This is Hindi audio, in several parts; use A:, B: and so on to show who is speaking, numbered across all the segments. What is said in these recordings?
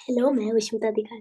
A: हेलो, मैं विष्मिता दिखान।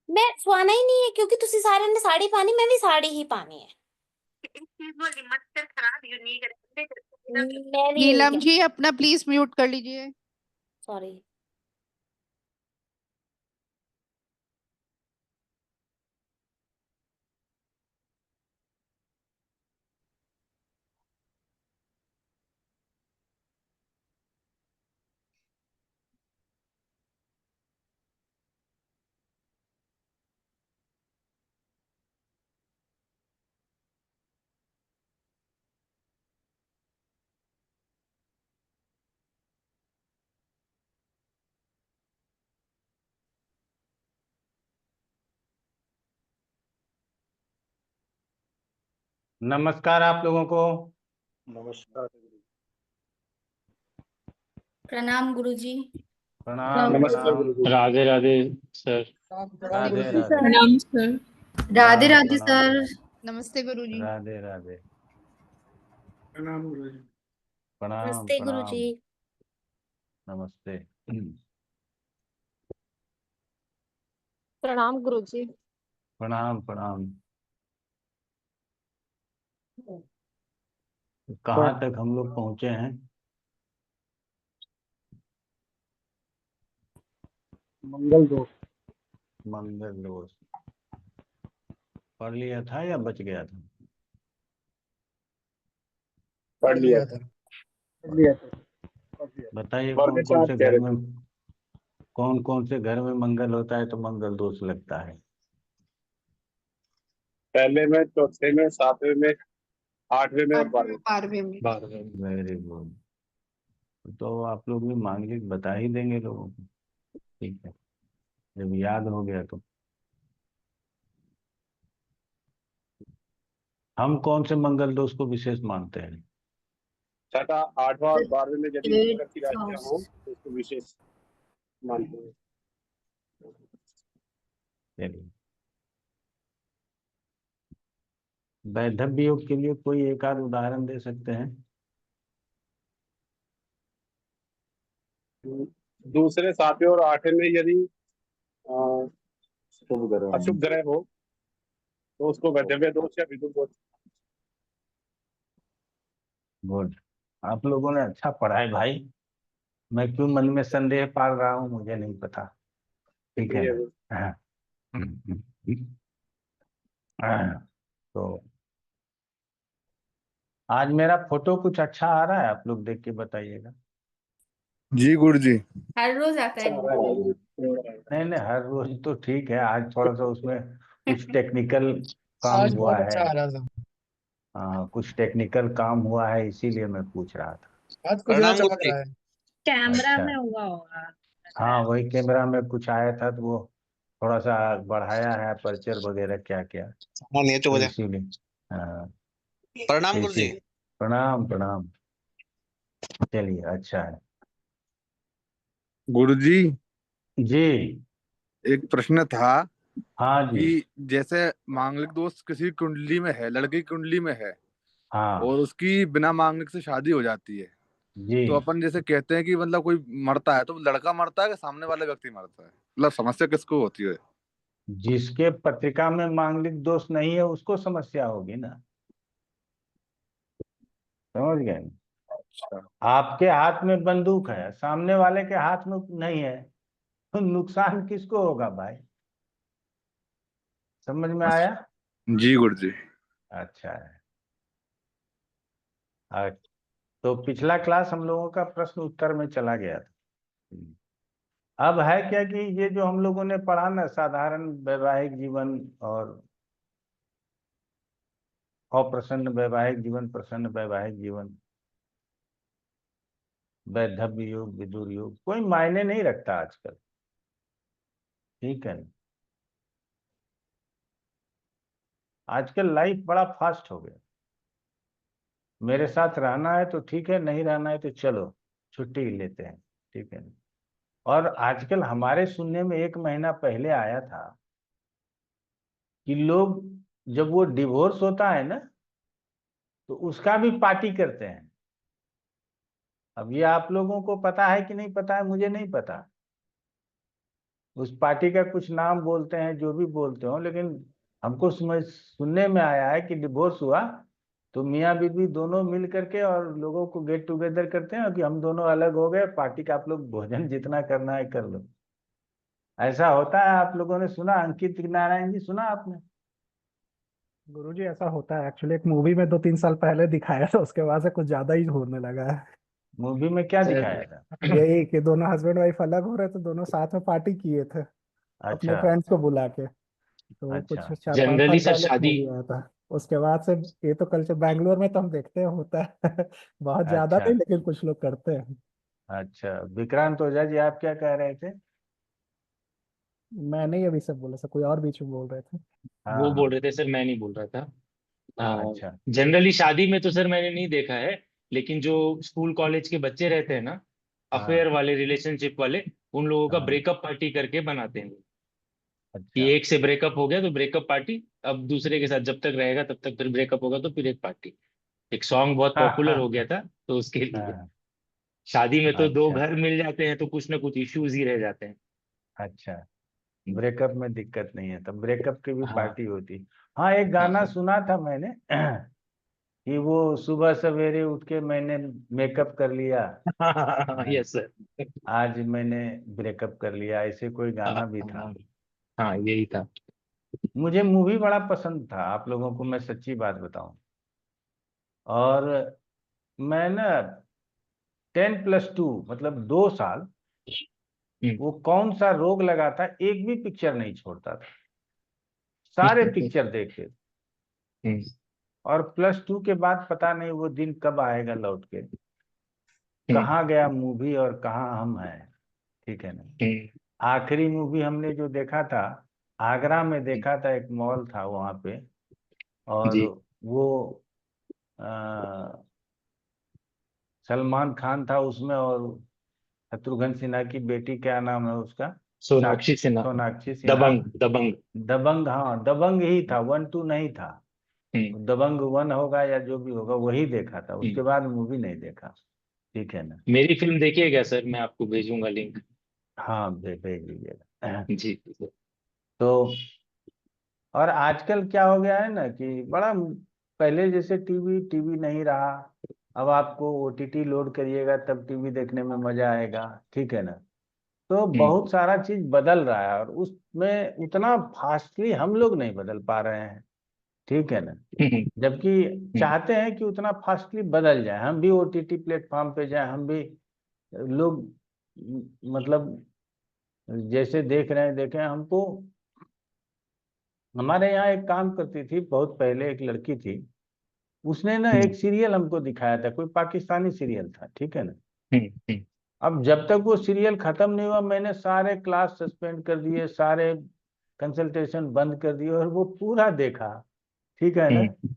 A: मैं सुआना ही नहीं है क्योंकि तुसी सारे ने साड़ी पानी, मैं भी साड़ी ही पानी है। मैं भी
B: नीलम जी अपना प्लीज म्यूट कर लीजिए।
A: सॉरी।
C: नमस्कार आप लोगों को।
D: नमस्कार।
A: प्रणाम गुरुजी।
C: प्रणाम
D: नमस्कार
C: प्रणाम।
D: गुरुजी।
E: राधे राधे सर।
C: राधे राधे।
B: प्रणाम सर।
F: राधे
C: प्रणाम
F: राधे
C: प्रणाम।
F: सर।
B: नमस्ते गुरुजी।
C: राधे राधे।
D: प्रणाम गुरुजी।
C: प्रणाम
A: नमस्ते
C: प्रणाम।
A: गुरुजी।
C: नमस्ते।
B: प्रणाम गुरुजी।
C: प्रणाम प्रणाम। कहाँ तक हम लोग पहुँचे हैं?
D: मंगल दोष।
C: मंगल दोष पढ़ लिया था या बच गया था?
D: पढ़ लिया था। पढ़ लिया था।
C: बताइए
D: वर्ग चार कह रहे थे।
C: कौन कौन से घर में मंगल होता है तो मंगल दोष लगता है?
D: पहले में, चौथे में, सातवें में, आठवें में और 12वें।
B: 12वें में।
C: Very good. तो आप लोग भी मांगलिक बता ही देंगे लोगों को। ठीक है, जब याद हो गया तो। हम कौन से मंगल दोष को विशेष मानते हैं?
D: छठा, आठवां और 12वें में यदि
A: Eighth
D: मंगल की राशियां
A: house.
D: हो तो उसको विशेष मानते हैं।
C: चलिए, वैधव्य योग के लिए कोई एक आध उदाहरण दे सकते हैं?
D: दूसरे, सातवें और आठवें में यदि अ,
C: शुभ ग्रह
D: अशुभ ग्रह हो तो उसको वैधव्य दोष या विदुर दोष।
C: गुड। आप लोगों ने अच्छा पढ़ा है भाई। मैं क्यों मन में संदेह पाल रहा हूँ मुझे नहीं पता। ठीक है
D: ये
C: ना? हाँ। हाँ। तो आज मेरा फोटो कुछ अच्छा आ रहा है, आप लोग देख के बताइएगा।
E: जी गुरु जी।
A: हर रोज आता है वो।
C: नहीं नहीं, हर रोज तो ठीक है, आज थोड़ा सा उसमें कुछ टेक्निकल काम
E: आज
C: हुआ
E: बहुत
C: है।
E: अच्छा आ रहा था।
C: हाँ, कुछ टेक्निकल काम हुआ है, इसीलिए मैं पूछ रहा था।
E: आज कुछ ज्यादा चमक रहा है।
F: कैमरा
C: अच्छा।
F: में हुआ होगा।
C: हाँ, वही कैमरा में कुछ आया था तो वो थोड़ा सा बढ़ाया है, अपर्चर वगैरह क्या क्या,
G: हाँ नहीं तो
C: तो
G: बोले
C: इसीलिए। हाँ,
G: प्रणाम
C: तो
G: गुरु जी।
C: प्रणाम प्रणाम। चलिए, अच्छा है।
E: गुरु जी,
C: जी।
E: एक प्रश्न था
C: हाँ जी।
E: कि जैसे मांगलिक दोष किसी कुंडली में है, लड़के की कुंडली में है
C: हाँ
E: और उसकी बिना मांगलिक से शादी हो जाती है,
C: जी।
E: तो अपन जैसे कहते हैं कि मतलब कोई मरता है तो लड़का मरता है कि सामने वाला व्यक्ति मरता है, मतलब समस्या किसको होती है?
C: जिसके पत्रिका में मांगलिक दोष नहीं है उसको समस्या होगी ना। समझ गए ना?
E: अच्छा।
C: आपके हाथ में बंदूक है, सामने वाले के हाथ में नहीं है, तो नुकसान किसको होगा भाई? समझ में आया?
E: जी गुरु जी।
C: अच्छा है। आ, तो पिछला क्लास हम लोगों का प्रश्न उत्तर में चला गया था। अब है क्या कि ये जो हम लोगों ने पढ़ा ना, साधारण वैवाहिक जीवन और अप्रसन्न वैवाहिक जीवन, प्रसन्न वैवाहिक जीवन, वैधव्य योग, विदुर योग, कोई मायने नहीं रखता आजकल। ठीक है ना? आजकल लाइफ बड़ा फास्ट हो गया। मेरे साथ रहना है तो ठीक है, नहीं रहना है तो चलो छुट्टी लेते हैं। ठीक है ना? और आजकल हमारे सुनने में एक महीना पहले आया था कि लोग, जब वो डिवोर्स होता है ना, तो उसका भी पार्टी करते हैं। अब ये आप लोगों को पता है कि नहीं पता है, मुझे नहीं पता। उस पार्टी का कुछ नाम बोलते हैं, जो भी बोलते हो, लेकिन हमको समझ सुनने में आया है कि डिवोर्स हुआ तो मियाँ बीवी दोनों मिल करके और लोगों को गेट टुगेदर करते हैं कि हम दोनों अलग हो गए, पार्टी का आप लोग भोजन जितना करना है कर लो। ऐसा होता है? आप लोगों ने सुना? अंकित नारायण जी, सुना आपने?
H: गुरुजी ऐसा होता है एक्चुअली। एक मूवी में 2-3 साल पहले दिखाया था, उसके बाद से कुछ ज्यादा ही होने लगा है।
C: मूवी में क्या दिखाया था?
H: यही कि दोनों हस्बैंड वाइफ अलग हो रहे थे, दोनों साथ में पार्टी किए थे अपने
C: अच्छा
H: फ्रेंड्स को बुला के। तो कुछ
C: अच्छा।
H: 4-5 साल
F: जनरली सर
H: पहले
F: शादी।
H: मूवी आया था। उसके बाद से ये तो कल्चर बैंगलोर में तो हम देखते हैं होता है। बहुत ज्यादा
C: अच्छा
H: नहीं, लेकिन कुछ लोग करते हैं।
C: अच्छा। विक्रांत ओझा जी, आप क्या कह रहे थे?
H: मैं नहीं अभी सब बोला, सब कोई और बीच में बोल रहे थे।
C: हाँ
F: वो
C: हाँ।
F: बोल रहे थे सर, मैं नहीं बोल रहा था।
C: अच्छा।
F: जनरली शादी में तो सर मैंने नहीं देखा है, लेकिन जो स्कूल कॉलेज के बच्चे रहते हैं ना, अफेयर
C: हाँ
F: वाले, रिलेशनशिप वाले, उन लोगों का
C: हाँ।
F: ब्रेकअप पार्टी करके बनाते हैं कि
C: अच्छा।
F: एक से ब्रेकअप हो गया तो ब्रेकअप पार्टी, अब दूसरे के साथ जब तक रहेगा तब तक, फिर ब्रेकअप होगा तो फिर एक पार्टी। एक सॉन्ग बहुत
C: हाँ
F: पॉपुलर हो गया
C: हाँ
F: था तो उसके लिए।
C: हाँ।
F: शादी में तो दो
C: अच्छा
F: घर मिल जाते हैं तो कुछ ना कुछ इश्यूज ही रह जाते हैं।
C: अच्छा। ब्रेकअप में दिक्कत नहीं है, तब ब्रेकअप की भी
F: हाँ
C: पार्टी होती। हाँ, एक
F: हाँ
C: गाना
F: हाँ।
C: सुना था मैंने कि वो सुबह सवेरे उठ के मैंने मेकअप कर लिया,
F: यस सर।
C: आज मैंने ब्रेकअप कर लिया, ऐसे कोई गाना भी था।
F: हाँ हाँ, यही था।
C: मुझे मूवी बड़ा पसंद था, आप लोगों को मैं सच्ची बात बताऊं। और मैं ना 10+2 मतलब 2 साल,
F: हम्म।
C: वो कौन सा रोग लगा था, एक भी पिक्चर नहीं छोड़ता था, सारे पिक्चर देखे।
F: हम्म।
C: और +2 के बाद पता नहीं वो दिन कब आएगा लौट के,
F: हम्म।
C: कहाँ गया मूवी और कहाँ हम हैं। ठीक है ना?
F: हम्म।
C: आखिरी मूवी हमने जो देखा था, आगरा में देखा था, एक मॉल था वहां पे। और
F: जी।
C: वो सलमान खान था उसमें, और शत्रुघ्न सिन्हा की बेटी, क्या नाम है उसका?
F: सोनाक्षी सिन्हा।
C: सोनाक्षी सिन्हा।
F: दबंग दबंग।
C: दबंग, हाँ दबंग ही था, 1 2 नहीं था।
F: हम्म
C: दबंग 1 होगा या जो भी होगा वही देखा था, उसके
F: हम्म।
C: बाद मूवी नहीं देखा। ठीक है ना?
F: मेरी फिल्म देखिए क्या सर, मैं आपको भेजूंगा लिंक।
C: हाँ, भेज दीजिएगा।
F: जी।
C: तो और आजकल क्या हो गया है ना कि बड़ा, पहले जैसे टीवी टीवी नहीं रहा। अब आपको ओटीटी लोड करिएगा तब टीवी देखने में मजा आएगा। ठीक है ना? तो
F: हम्म
C: बहुत सारा चीज बदल रहा है, और उसमें उतना फास्टली हम लोग नहीं बदल पा रहे हैं। ठीक है ना?
F: हम्म
C: जबकि
F: हम्म
C: चाहते हैं कि उतना फास्टली बदल जाए, हम भी ओटीटी प्लेटफॉर्म पे जाए, हम भी लोग मतलब जैसे देख रहे हैं देखें हमको। हमारे यहाँ एक काम करती थी बहुत पहले, एक लड़की थी, उसने ना
F: हम्म
C: एक सीरियल हमको दिखाया था, कोई पाकिस्तानी सीरियल था। ठीक है ना?
F: हम्म।
C: अब जब तक वो सीरियल खत्म नहीं हुआ, मैंने सारे क्लास सस्पेंड कर दिए, सारे कंसल्टेशन बंद कर दिए, और वो पूरा देखा। ठीक है ना?
F: हम्म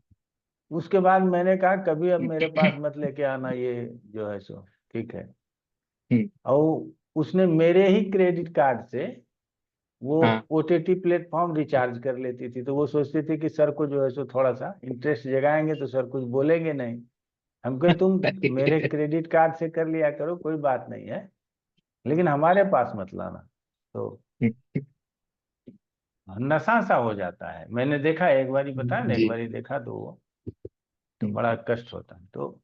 C: उसके बाद मैंने कहा कभी अब मेरे पास मत लेके आना ये जो है सो। ठीक है?
F: हम्म।
C: और उसने मेरे ही क्रेडिट कार्ड से वो
F: हाँ।
C: ओटीटी प्लेटफॉर्म रिचार्ज कर लेती थी, तो वो सोचती थी कि सर को जो है सो थोड़ा सा इंटरेस्ट जगाएंगे तो सर कुछ बोलेंगे नहीं। हम कहे तुम मेरे क्रेडिट कार्ड से कर लिया करो, कोई बात नहीं है, लेकिन हमारे पास मत लाना। तो नशा सा हो जाता है, मैंने देखा एक बारी, बताया ना, एक
F: जी।
C: बारी देखा तो वो तो बड़ा कष्ट होता है। तो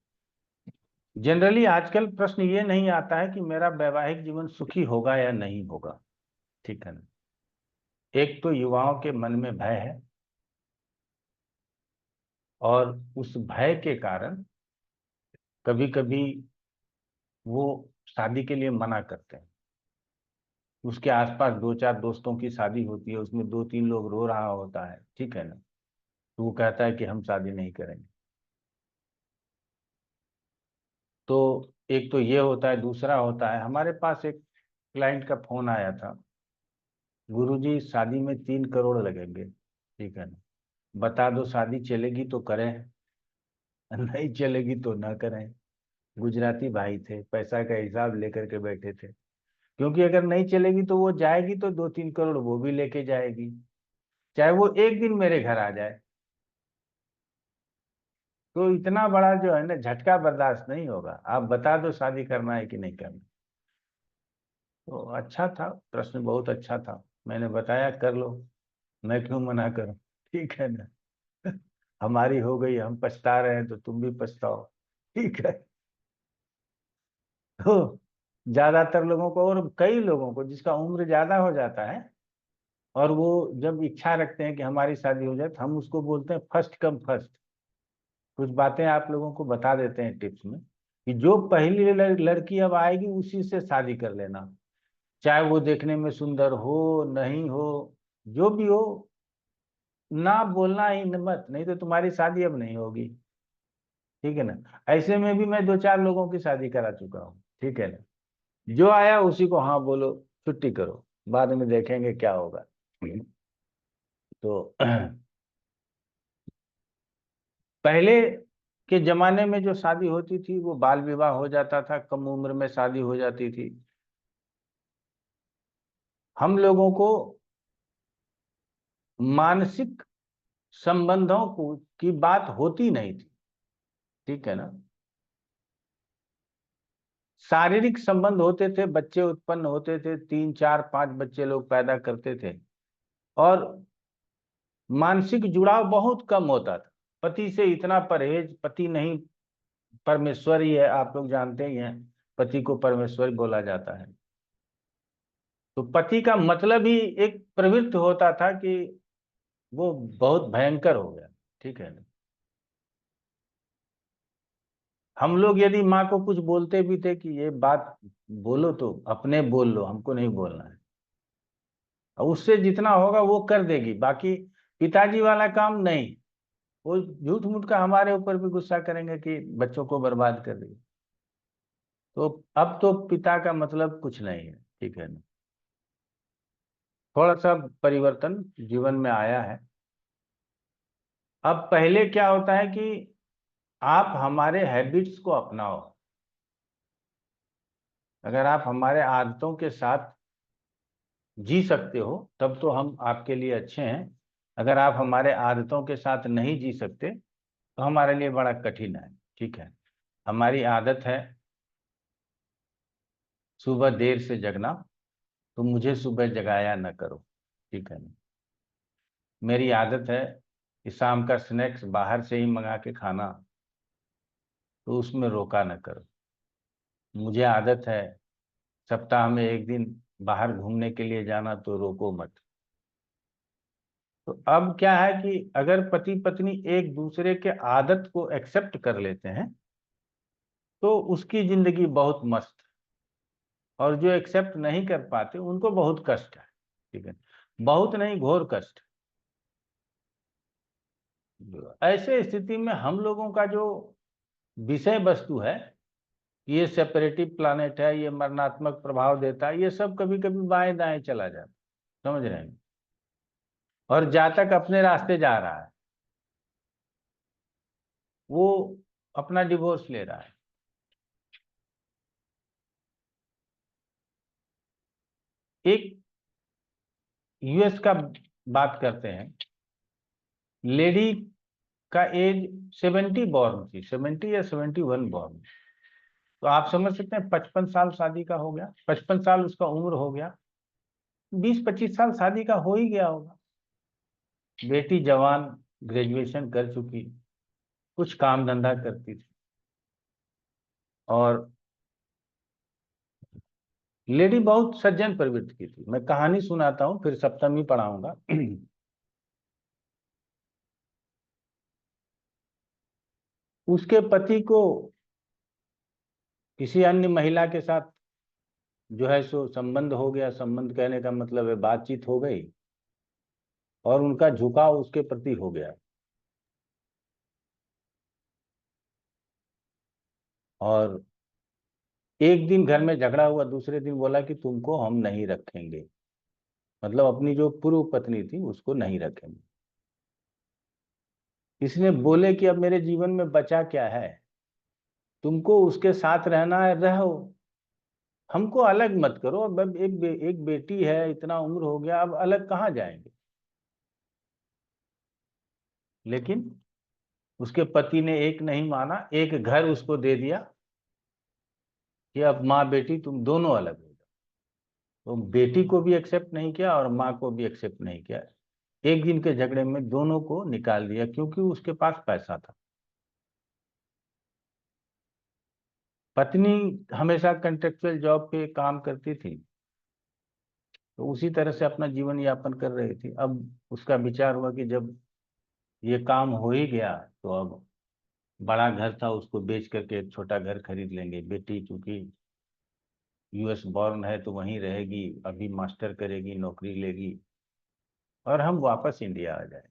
C: जनरली आजकल प्रश्न ये नहीं आता है कि मेरा वैवाहिक जीवन सुखी होगा या नहीं होगा। ठीक है ना? एक तो युवाओं के मन में भय है, और उस भय के कारण कभी कभी वो शादी के लिए मना करते हैं। उसके आसपास 2 4 दोस्तों की शादी होती है, उसमें 2 3 लोग रो रहा होता है। ठीक है ना? तो वो कहता है कि हम शादी नहीं करेंगे। तो एक तो ये होता है, दूसरा होता है, हमारे पास एक क्लाइंट का फोन आया था, गुरुजी शादी में 3 करोड़ लगेंगे। ठीक है ना? बता दो, शादी चलेगी तो करें, नहीं चलेगी तो ना करें। गुजराती भाई थे, पैसा का हिसाब लेकर के बैठे थे, क्योंकि अगर नहीं चलेगी तो वो जाएगी तो 2 3 करोड़ वो भी लेके जाएगी, चाहे वो एक दिन मेरे घर आ जाए। तो इतना बड़ा जो है ना झटका बर्दाश्त नहीं होगा, आप बता दो शादी करना है कि नहीं करना। तो अच्छा था, प्रश्न बहुत अच्छा था, मैंने बताया कर लो, मैं क्यों मना करूं। ठीक है ना? हमारी हो गई, हम पछता रहे हैं तो तुम भी पछताओ। ठीक है? तो ज्यादातर लोगों को, और कई लोगों को जिसका उम्र ज्यादा हो जाता है, और वो जब इच्छा रखते हैं कि हमारी शादी हो जाए, तो हम उसको बोलते हैं फर्स्ट कम फर्स्ट। कुछ बातें आप लोगों को बता देते हैं टिप्स में, कि जो पहली लड़की अब आएगी उसी से शादी कर लेना, चाहे वो देखने में सुंदर हो नहीं हो, जो भी हो, ना बोलना ही मत, नहीं तो तुम्हारी शादी अब नहीं होगी। ठीक है ना? ऐसे में भी मैं 2 4 लोगों की शादी करा चुका हूँ। ठीक है ना? जो आया उसी को हाँ बोलो, छुट्टी करो, बाद में देखेंगे क्या होगा। तो पहले के जमाने में जो शादी होती थी वो बाल विवाह हो जाता था, कम उम्र में शादी हो जाती थी। हम लोगों को मानसिक संबंधों को की बात होती नहीं थी। ठीक है ना? शारीरिक संबंध होते थे, बच्चे उत्पन्न होते थे, 3 4 5 बच्चे लोग पैदा करते थे, और मानसिक जुड़ाव बहुत कम होता था। पति से इतना परहेज, पति नहीं परमेश्वर ही है, आप लोग जानते ही हैं, पति को परमेश्वर बोला जाता है। तो पति का मतलब ही एक प्रवृत्ति होता था कि वो बहुत भयंकर हो गया। ठीक है ना? हम लोग यदि माँ को कुछ बोलते भी थे कि ये बात बोलो तो अपने बोल लो, हमको नहीं बोलना है, और उससे जितना होगा वो कर देगी, बाकी पिताजी वाला काम नहीं। वो झूठ मूठ का हमारे ऊपर भी गुस्सा करेंगे कि बच्चों को बर्बाद कर देगी। तो अब तो पिता का मतलब कुछ नहीं है। ठीक है ना? थोड़ा सा परिवर्तन जीवन में आया है। अब पहले क्या होता है कि आप हमारे हैबिट्स को अपनाओ। अगर आप हमारे आदतों के साथ जी सकते हो तब तो हम आपके लिए अच्छे हैं। अगर आप हमारे आदतों के साथ नहीं जी सकते तो हमारे लिए बड़ा कठिन है। ठीक है, हमारी आदत है सुबह देर से जगना, तो मुझे सुबह जगाया न करो। ठीक है ना। मेरी आदत है कि शाम का स्नैक्स बाहर से ही मंगा के खाना, तो उसमें रोका न करो। मुझे आदत है सप्ताह में एक दिन बाहर घूमने के लिए जाना, तो रोको मत। तो अब क्या है कि अगर पति पत्नी एक दूसरे के आदत को एक्सेप्ट कर लेते हैं तो उसकी जिंदगी बहुत मस्त है। और जो एक्सेप्ट नहीं कर पाते उनको बहुत कष्ट है। ठीक है, बहुत नहीं, घोर कष्ट। ऐसे स्थिति में हम लोगों का जो विषय वस्तु है, ये सेपरेटिव प्लानेट है, ये मरणात्मक प्रभाव देता है, ये सब कभी कभी बाएं दाएं चला जाता है, समझ रहे हैं। और जातक अपने रास्ते जा रहा है, वो अपना डिवोर्स ले रहा है। एक यूएस का बात करते हैं, लेडी का एज 70 बॉर्न थी, 70 या 71 बॉर्न। तो आप समझ सकते हैं 55 साल शादी का हो गया, 55 साल उसका उम्र हो गया, 20-25 साल शादी का हो ही गया होगा। बेटी जवान, ग्रेजुएशन कर चुकी, कुछ काम धंधा करती थी। और लेडी बहुत सज्जन प्रवृत्ति की थी। मैं कहानी सुनाता हूं, फिर सप्तमी पढ़ाऊंगा। उसके पति को किसी अन्य महिला के साथ जो है सो संबंध हो गया। संबंध कहने का मतलब है बातचीत हो गई, और उनका झुकाव उसके प्रति हो गया। और एक दिन घर में झगड़ा हुआ, दूसरे दिन बोला कि तुमको हम नहीं रखेंगे, मतलब अपनी जो पूर्व पत्नी थी उसको नहीं रखेंगे। इसने बोले कि अब मेरे जीवन में बचा क्या है, तुमको उसके साथ रहना है, रहो, हमको अलग मत करो। अब एक बेटी है, इतना उम्र हो गया, अब अलग कहाँ जाएंगे। लेकिन उसके पति ने एक नहीं माना, एक घर उसको दे दिया कि अब माँ बेटी तुम दोनों अलग हो जाओ। तो बेटी को भी एक्सेप्ट नहीं किया और माँ को भी एक्सेप्ट नहीं किया। एक दिन के झगड़े में दोनों को निकाल दिया, क्योंकि उसके पास पैसा था। पत्नी हमेशा कॉन्ट्रेक्चुअल जॉब पे काम करती थी, तो उसी तरह से अपना जीवन यापन कर रही थी। अब उसका विचार हुआ कि जब ये काम हो ही गया, तो अब बड़ा घर था उसको बेच करके एक छोटा घर खरीद लेंगे। बेटी चूंकि यूएस बॉर्न है तो वहीं रहेगी, अभी मास्टर करेगी, नौकरी लेगी, और हम वापस इंडिया आ जाए।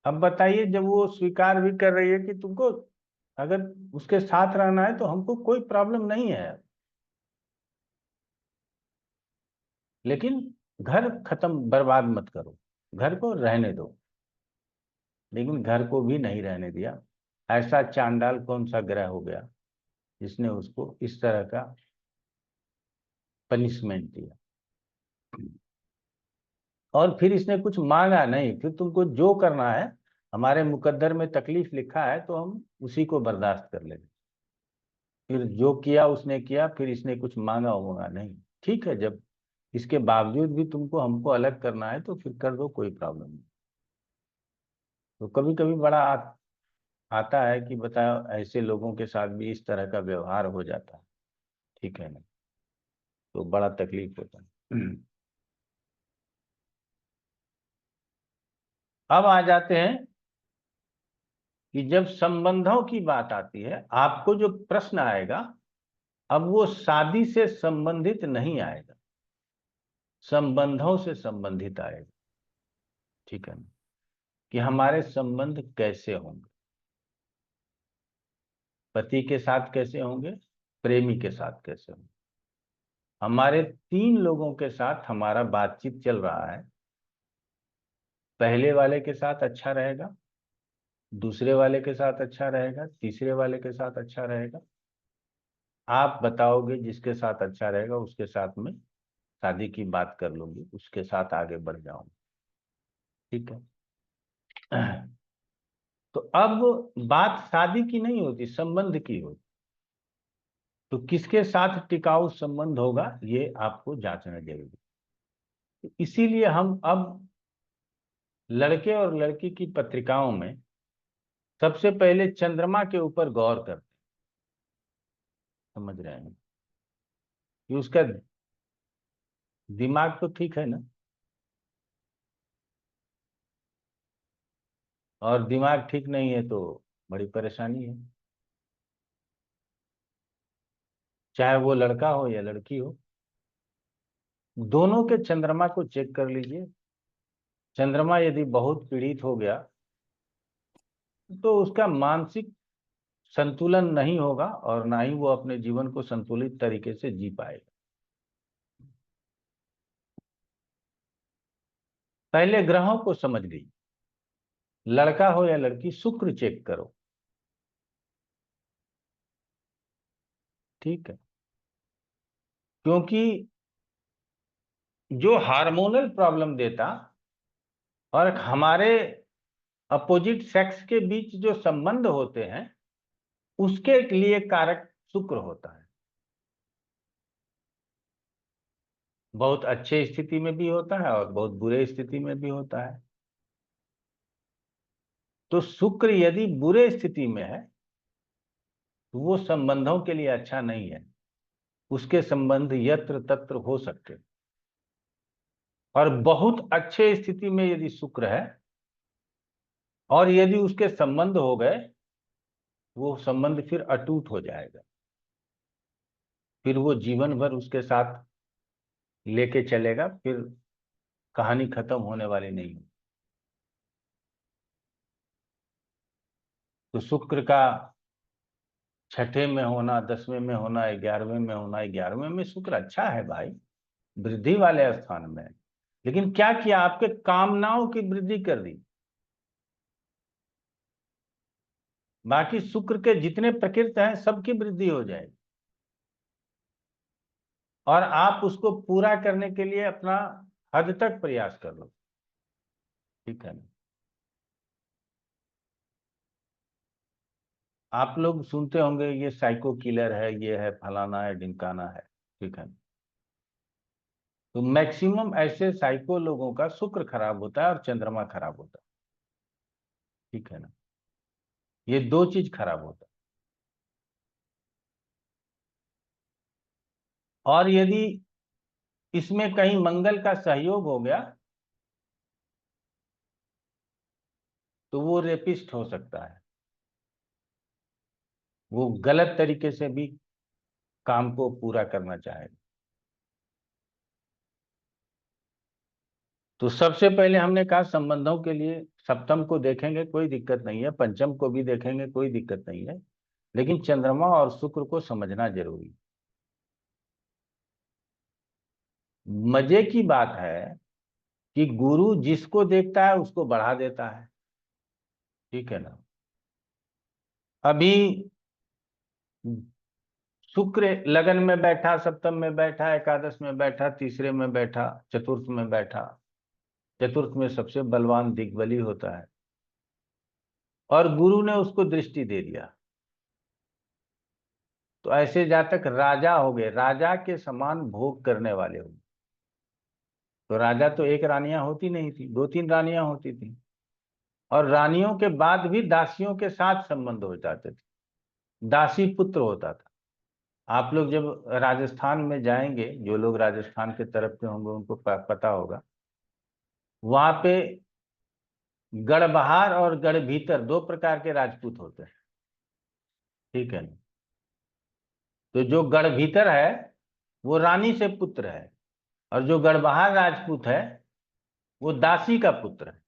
C: अब बताइए, जब वो स्वीकार भी कर रही है कि तुमको अगर उसके साथ रहना है तो हमको कोई प्रॉब्लम नहीं है, लेकिन घर खत्म, बर्बाद मत करो, घर को रहने दो। लेकिन घर को भी नहीं रहने दिया। ऐसा चांडाल कौन सा ग्रह हो गया जिसने उसको इस तरह का पनिशमेंट दिया। और फिर इसने कुछ मांगा नहीं, फिर तुमको जो करना है, हमारे मुकद्दर में तकलीफ लिखा है तो हम उसी को बर्दाश्त कर लेंगे। फिर जो किया उसने किया, फिर इसने कुछ मांगा होगा नहीं। ठीक है, जब इसके बावजूद भी तुमको हमको अलग करना है तो फिर कर दो, कोई प्रॉब्लम नहीं। तो कभी कभी बड़ा आता है कि बताओ, ऐसे लोगों के साथ भी इस तरह का व्यवहार हो जाता है। ठीक है ना, तो बड़ा तकलीफ होता है। अब आ जाते हैं कि जब संबंधों की बात आती है, आपको जो प्रश्न आएगा, अब वो शादी से संबंधित नहीं आएगा, संबंधों से संबंधित आएगा। ठीक है ना, कि हमारे संबंध कैसे होंगे, पति के साथ कैसे होंगे, प्रेमी के साथ कैसे होंगे। हमारे 3 लोगों के साथ हमारा बातचीत चल रहा है। पहले वाले के साथ अच्छा रहेगा, दूसरे वाले के साथ अच्छा रहेगा, तीसरे वाले के साथ अच्छा रहेगा। आप बताओगे जिसके साथ अच्छा रहेगा उसके साथ में शादी की बात कर लूंगी, उसके साथ आगे बढ़ जाऊंगी। ठीक है। तो अब बात शादी की नहीं होती, संबंध की होती। तो किसके साथ टिकाऊ संबंध होगा ये आपको जांचना जरूरी है। इसीलिए हम अब लड़के और लड़की की पत्रिकाओं में सबसे पहले चंद्रमा के ऊपर गौर करते हैं। समझ रहे हैं कि उसका दिमाग तो ठीक है ना, और दिमाग ठीक नहीं है तो बड़ी परेशानी है। चाहे वो लड़का हो या लड़की हो, दोनों के चंद्रमा को चेक कर लीजिए। चंद्रमा यदि बहुत पीड़ित हो गया तो उसका मानसिक संतुलन नहीं होगा और ना ही वो अपने जीवन को संतुलित तरीके से जी पाएगा। पहले ग्रहों को समझ लीजिए, लड़का हो या लड़की, शुक्र चेक करो। ठीक है, क्योंकि जो हार्मोनल प्रॉब्लम देता और हमारे अपोजिट सेक्स के बीच जो संबंध होते हैं उसके लिए कारक शुक्र होता है। बहुत अच्छे स्थिति में भी होता है और बहुत बुरे स्थिति में भी होता है। तो शुक्र यदि बुरे स्थिति में है तो वो संबंधों के लिए अच्छा नहीं है। उसके संबंध यत्र तत्र हो सकते हैं। और बहुत अच्छे स्थिति में यदि शुक्र है और यदि उसके संबंध हो गए, वो संबंध फिर अटूट हो जाएगा, फिर वो जीवन भर उसके साथ लेके चलेगा, फिर कहानी खत्म होने वाली नहीं है। तो शुक्र का छठे में होना, 10वें में होना, 11वें में होना, 11वें में शुक्र अच्छा है भाई, वृद्धि वाले स्थान में है। लेकिन क्या किया, आपके कामनाओं की वृद्धि कर दी। बाकी शुक्र के जितने प्रकृत हैं सबकी वृद्धि हो जाएगी और आप उसको पूरा करने के लिए अपना हद तक प्रयास कर लो। ठीक है ना। आप लोग सुनते होंगे ये साइको किलर है, ये है, फलाना है, ढिमकाना है। ठीक है। तो मैक्सिमम ऐसे साइको लोगों का शुक्र खराब होता है और चंद्रमा खराब होता है। ठीक है ना। ये दो चीज खराब होता है। और यदि इसमें कहीं मंगल का सहयोग हो गया तो वो रेपिस्ट हो सकता है। वो गलत तरीके से भी काम को पूरा करना चाहेगा। तो सबसे पहले हमने कहा संबंधों के लिए सप्तम को देखेंगे कोई दिक्कत नहीं है, पंचम को भी देखेंगे कोई दिक्कत नहीं है, लेकिन चंद्रमा और शुक्र को समझना जरूरी है। मजे की बात है कि गुरु जिसको देखता है उसको बढ़ा देता है। ठीक है ना। अभी शुक्र लगन में बैठा, सप्तम में बैठा, एकादश में बैठा, तीसरे में बैठा, चतुर्थ में बैठा। चतुर्थ में सबसे बलवान दिग्बली होता है और गुरु ने उसको दृष्टि दे दिया। तो ऐसे जातक राजा हो गए, राजा के समान भोग करने वाले हो गए। तो राजा तो एक रानियां होती नहीं थी, 2-3 रानियां होती थी और रानियों के बाद भी दासियों के साथ संबंध हो जाते थे। दासी पुत्र होता था। आप लोग जब राजस्थान में जाएंगे, जो लोग राजस्थान के तरफ के होंगे उनको पता होगा, वहां पे गढ़बहार और गढ़भीतर 2 प्रकार के राजपूत होते हैं। ठीक है ना। तो जो गढ़भीतर है वो रानी से पुत्र है और जो गढ़बहार राजपूत है वो दासी का पुत्र है।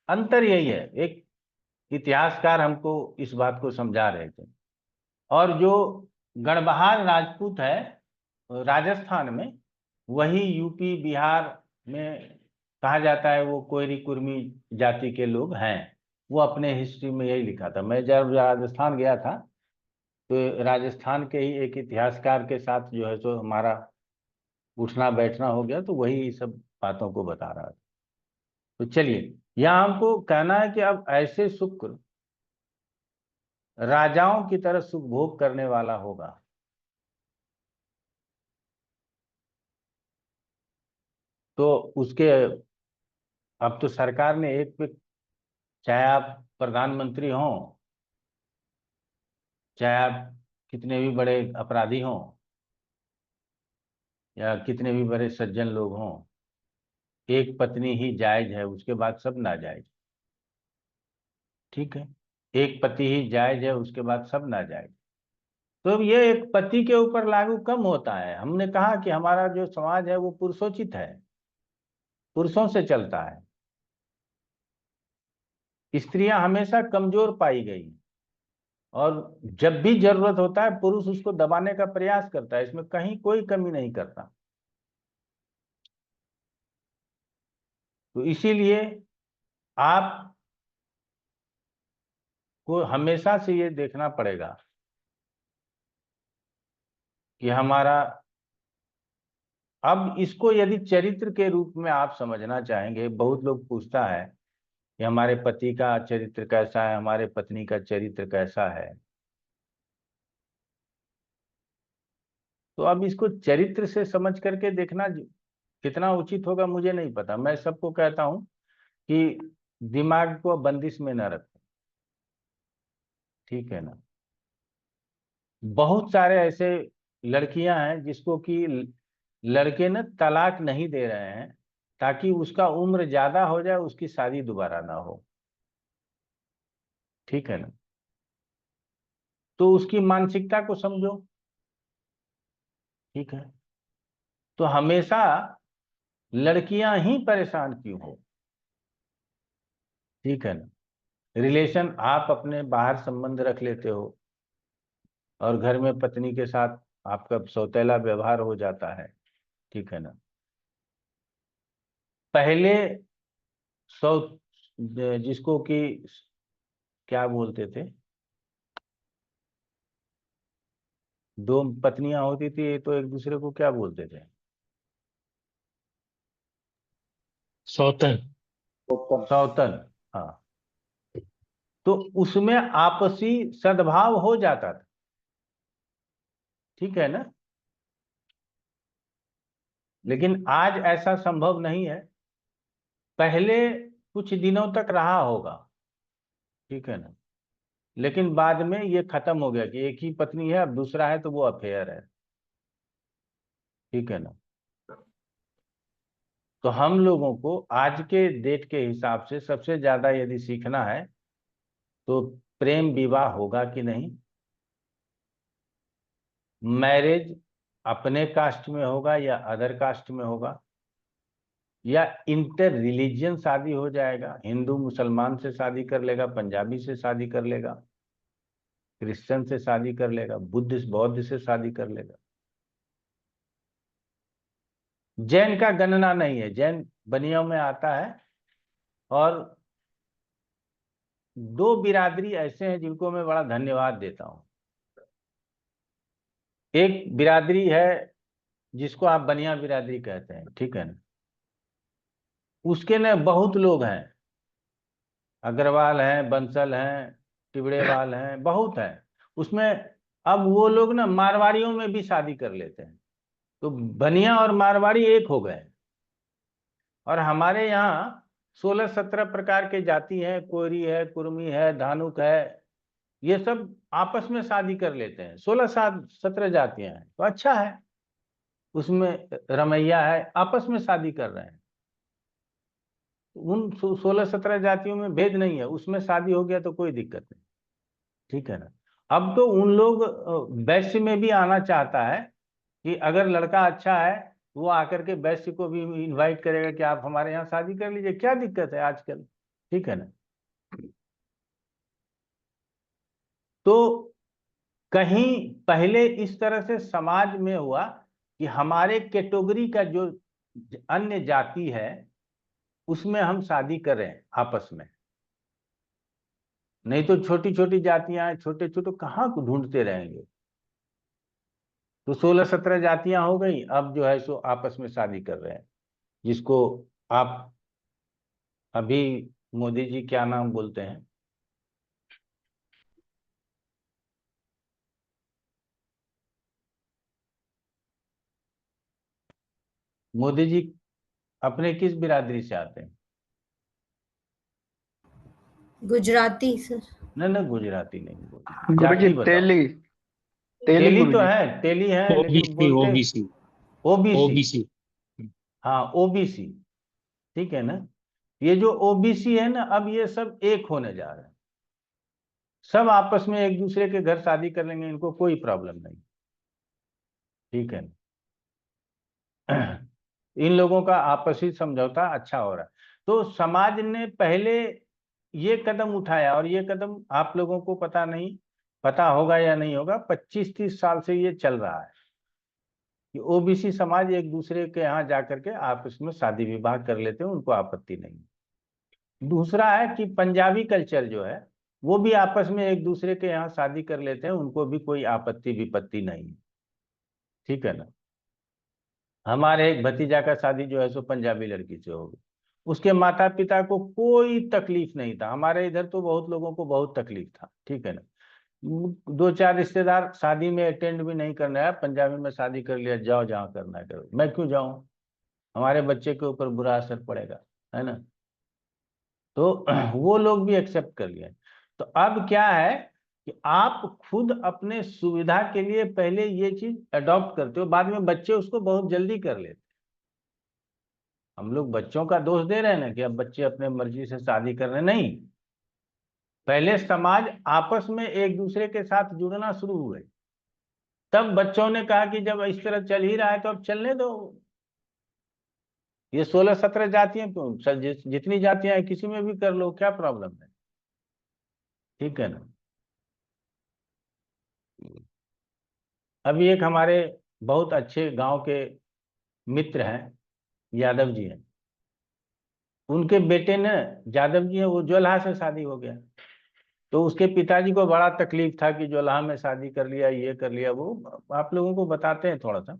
C: अंतर यही है। एक इतिहासकार हमको इस बात को समझा रहे थे। और जो गढ़बहार राजपूत है राजस्थान में, वही यूपी बिहार में कहा जाता है वो कोयरी कुर्मी जाति के लोग हैं। वो अपने हिस्ट्री में यही लिखा था। मैं जब राजस्थान गया था तो राजस्थान के ही एक इतिहासकार के साथ जो है सो हमारा उठना बैठना हो गया, तो वही सब बातों को बता रहा था। तो चलिए, यहाँ हमको कहना है कि अब ऐसे शुक्र राजाओं की तरह सुख भोग करने वाला होगा। तो उसके अब तो सरकार ने एक पे, चाहे आप प्रधानमंत्री हों, चाहे आप कितने भी बड़े अपराधी हों या कितने भी बड़े सज्जन लोग हों, एक पत्नी ही जायज है, उसके बाद सब नाजायज। ठीक है, एक पति ही जायज है, उसके बाद सब नाजायज। तो अब ये एक पति के ऊपर लागू कम होता है। हमने कहा कि हमारा जो समाज है वो पुरुषोचित है, पुरुषों से चलता है। स्त्रियां हमेशा कमजोर पाई गई, और जब भी जरूरत होता है पुरुष उसको दबाने का प्रयास करता है, इसमें कहीं कोई कमी नहीं करता। तो इसीलिए आप को हमेशा से ये देखना पड़ेगा कि हमारा, अब इसको यदि चरित्र के रूप में आप समझना चाहेंगे, बहुत लोग पूछता है कि हमारे पति का चरित्र कैसा है, हमारे पत्नी का चरित्र कैसा है। तो अब इसको चरित्र से समझ करके देखना कितना उचित होगा मुझे नहीं पता। मैं सबको कहता हूं कि दिमाग को बंदिश में न रखें, ठीक है ना। बहुत सारे ऐसे लड़कियां हैं जिसको कि लड़के न तलाक नहीं दे रहे हैं ताकि उसका उम्र ज्यादा हो जाए, उसकी शादी दोबारा ना हो, ठीक है ना। तो उसकी मानसिकता को समझो, ठीक है। तो हमेशा लड़कियां ही परेशान क्यों हो, ठीक है ना। रिलेशन आप अपने बाहर संबंध रख लेते हो और घर में पत्नी के साथ आपका सौतेला व्यवहार हो जाता है, ठीक है ना। पहले सौ जिसको कि क्या बोलते थे, दो पत्नियां होती थी तो एक दूसरे को क्या बोलते थे?
F: सौतन।
C: सौतन। हाँ, तो उसमें आपसी सद्भाव हो जाता था, ठीक है ना। लेकिन आज ऐसा संभव नहीं है। पहले कुछ दिनों तक रहा होगा, ठीक है ना, लेकिन बाद में ये खत्म हो गया कि एक ही पत्नी है, अब दूसरा है तो वो अफेयर है, ठीक है ना। तो हम लोगों को आज के डेट के हिसाब से सबसे ज्यादा यदि सीखना है तो प्रेम विवाह होगा कि नहीं, मैरिज अपने कास्ट में होगा या अदर कास्ट में होगा, या इंटर रिलीजियन शादी हो जाएगा, हिंदू मुसलमान से शादी कर लेगा, पंजाबी से शादी कर लेगा, क्रिश्चियन से शादी कर लेगा, बुद्धिस्ट बौद्ध से शादी कर लेगा। जैन का गणना नहीं है, जैन बनियों में आता है। और दो बिरादरी ऐसे हैं जिनको मैं बड़ा धन्यवाद देता हूं। एक बिरादरी है जिसको आप बनिया बिरादरी कहते हैं, ठीक है ना। उसके न बहुत लोग हैं, अग्रवाल हैं, बंसल हैं, टिबड़ेवाल हैं, बहुत हैं उसमें। अब वो लोग ना मारवाड़ियों में भी शादी कर लेते हैं, तो बनिया और मारवाड़ी एक हो गए। और हमारे यहाँ 16-17 प्रकार के जाति हैं, कोयरी है, कुर्मी है, धानुक है, ये सब आपस में शादी कर लेते हैं। 16-17 जातियां हैं, तो अच्छा है। उसमें रमैया है, आपस में शादी कर रहे हैं। उन 16-17 जातियों में भेद नहीं है, उसमें शादी हो गया तो कोई दिक्कत नहीं, ठीक है ना। अब तो उन लोग वैश्य में भी आना चाहता है कि अगर लड़का अच्छा है वो आकर के वैश्य को भी इनवाइट करेगा कि आप हमारे यहाँ शादी कर लीजिए, क्या दिक्कत है आजकल, ठीक है ना। तो कहीं पहले इस तरह से समाज में हुआ कि हमारे कैटेगरी का जो अन्य जाति है उसमें हम शादी करें आपस में। नहीं तो छोटी छोटी जातियां, छोटे छोटे कहाँ को ढूंढते रहेंगे। तो 16-17 जातियां हो गई, अब जो है सो आपस में शादी कर रहे हैं, जिसको आप अभी मोदी जी क्या नाम बोलते हैं, मोदी जी अपने किस बिरादरी से आते हैं?
A: गुजराती सर।
C: न गुजराती नहीं बोलते,
G: गुरुजी
C: जाति बताओ।
G: तेली तेली
C: तेली तो
G: गुरुजी।
C: है, तेली है, लेकिन
F: ओबीसी
C: बोलते
F: ओबीसी
C: ओबीसी।
F: ओबीसी।
C: हाँ ओबीसी, ठीक है ना। ये जो ओबीसी है ना, अब ये सब एक होने जा रहे हैं, सब आपस में एक दूसरे के घर शादी कर लेंगे, इनको कोई प्रॉब्लम नहीं, ठीक है ना। इन लोगों का आपसी समझौता अच्छा हो रहा है। तो समाज ने पहले ये कदम उठाया, और ये कदम आप लोगों को पता नहीं, पता होगा या नहीं होगा, 25-30 साल से ये चल रहा है कि ओबीसी समाज एक दूसरे के यहाँ जाकर के आपस में शादी विवाह कर लेते हैं, उनको आपत्ति नहीं। दूसरा है कि पंजाबी कल्चर जो है वो भी आपस में एक दूसरे के यहाँ शादी कर लेते हैं, उनको भी कोई आपत्ति विपत्ति नहीं, ठीक है ना। हमारे एक भतीजा का शादी जो है सो पंजाबी लड़की से हो गई, उसके माता पिता को कोई तकलीफ नहीं था। हमारे इधर तो बहुत लोगों को बहुत तकलीफ था, ठीक है ना। 2-4 रिश्तेदार शादी में अटेंड भी नहीं करना है, पंजाबी में शादी कर लिया, जाओ जहाँ करना है करो, मैं क्यों जाऊं, हमारे बच्चे के ऊपर बुरा असर पड़ेगा, है ना। तो वो लोग भी एक्सेप्ट कर लिए। तो अब क्या है कि आप खुद अपने सुविधा के लिए पहले ये चीज अडॉप्ट करते हो, बाद में बच्चे उसको बहुत जल्दी कर लेते। हम लोग बच्चों का दोष दे रहे हैं ना कि अब बच्चे अपने मर्जी से शादी कर रहे हैं, नहीं। पहले समाज आपस में एक दूसरे के साथ जुड़ना शुरू हुए, तब बच्चों ने कहा कि जब इस तरह चल ही रहा है तो अब चलने दो। ये 16-17 जातियां क्यों, जितनी जातियां हैं किसी में भी कर लो, क्या प्रॉब्लम है, ठीक है ना। अभी एक हमारे बहुत अच्छे गांव के मित्र हैं, यादव जी हैं, उनके बेटे ने, यादव जी हैं, वो जोल्हा से शादी हो गया। तो उसके पिताजी को बड़ा तकलीफ था कि जोल्हा में शादी कर लिया, ये कर लिया, वो आप लोगों को बताते हैं थोड़ा सा।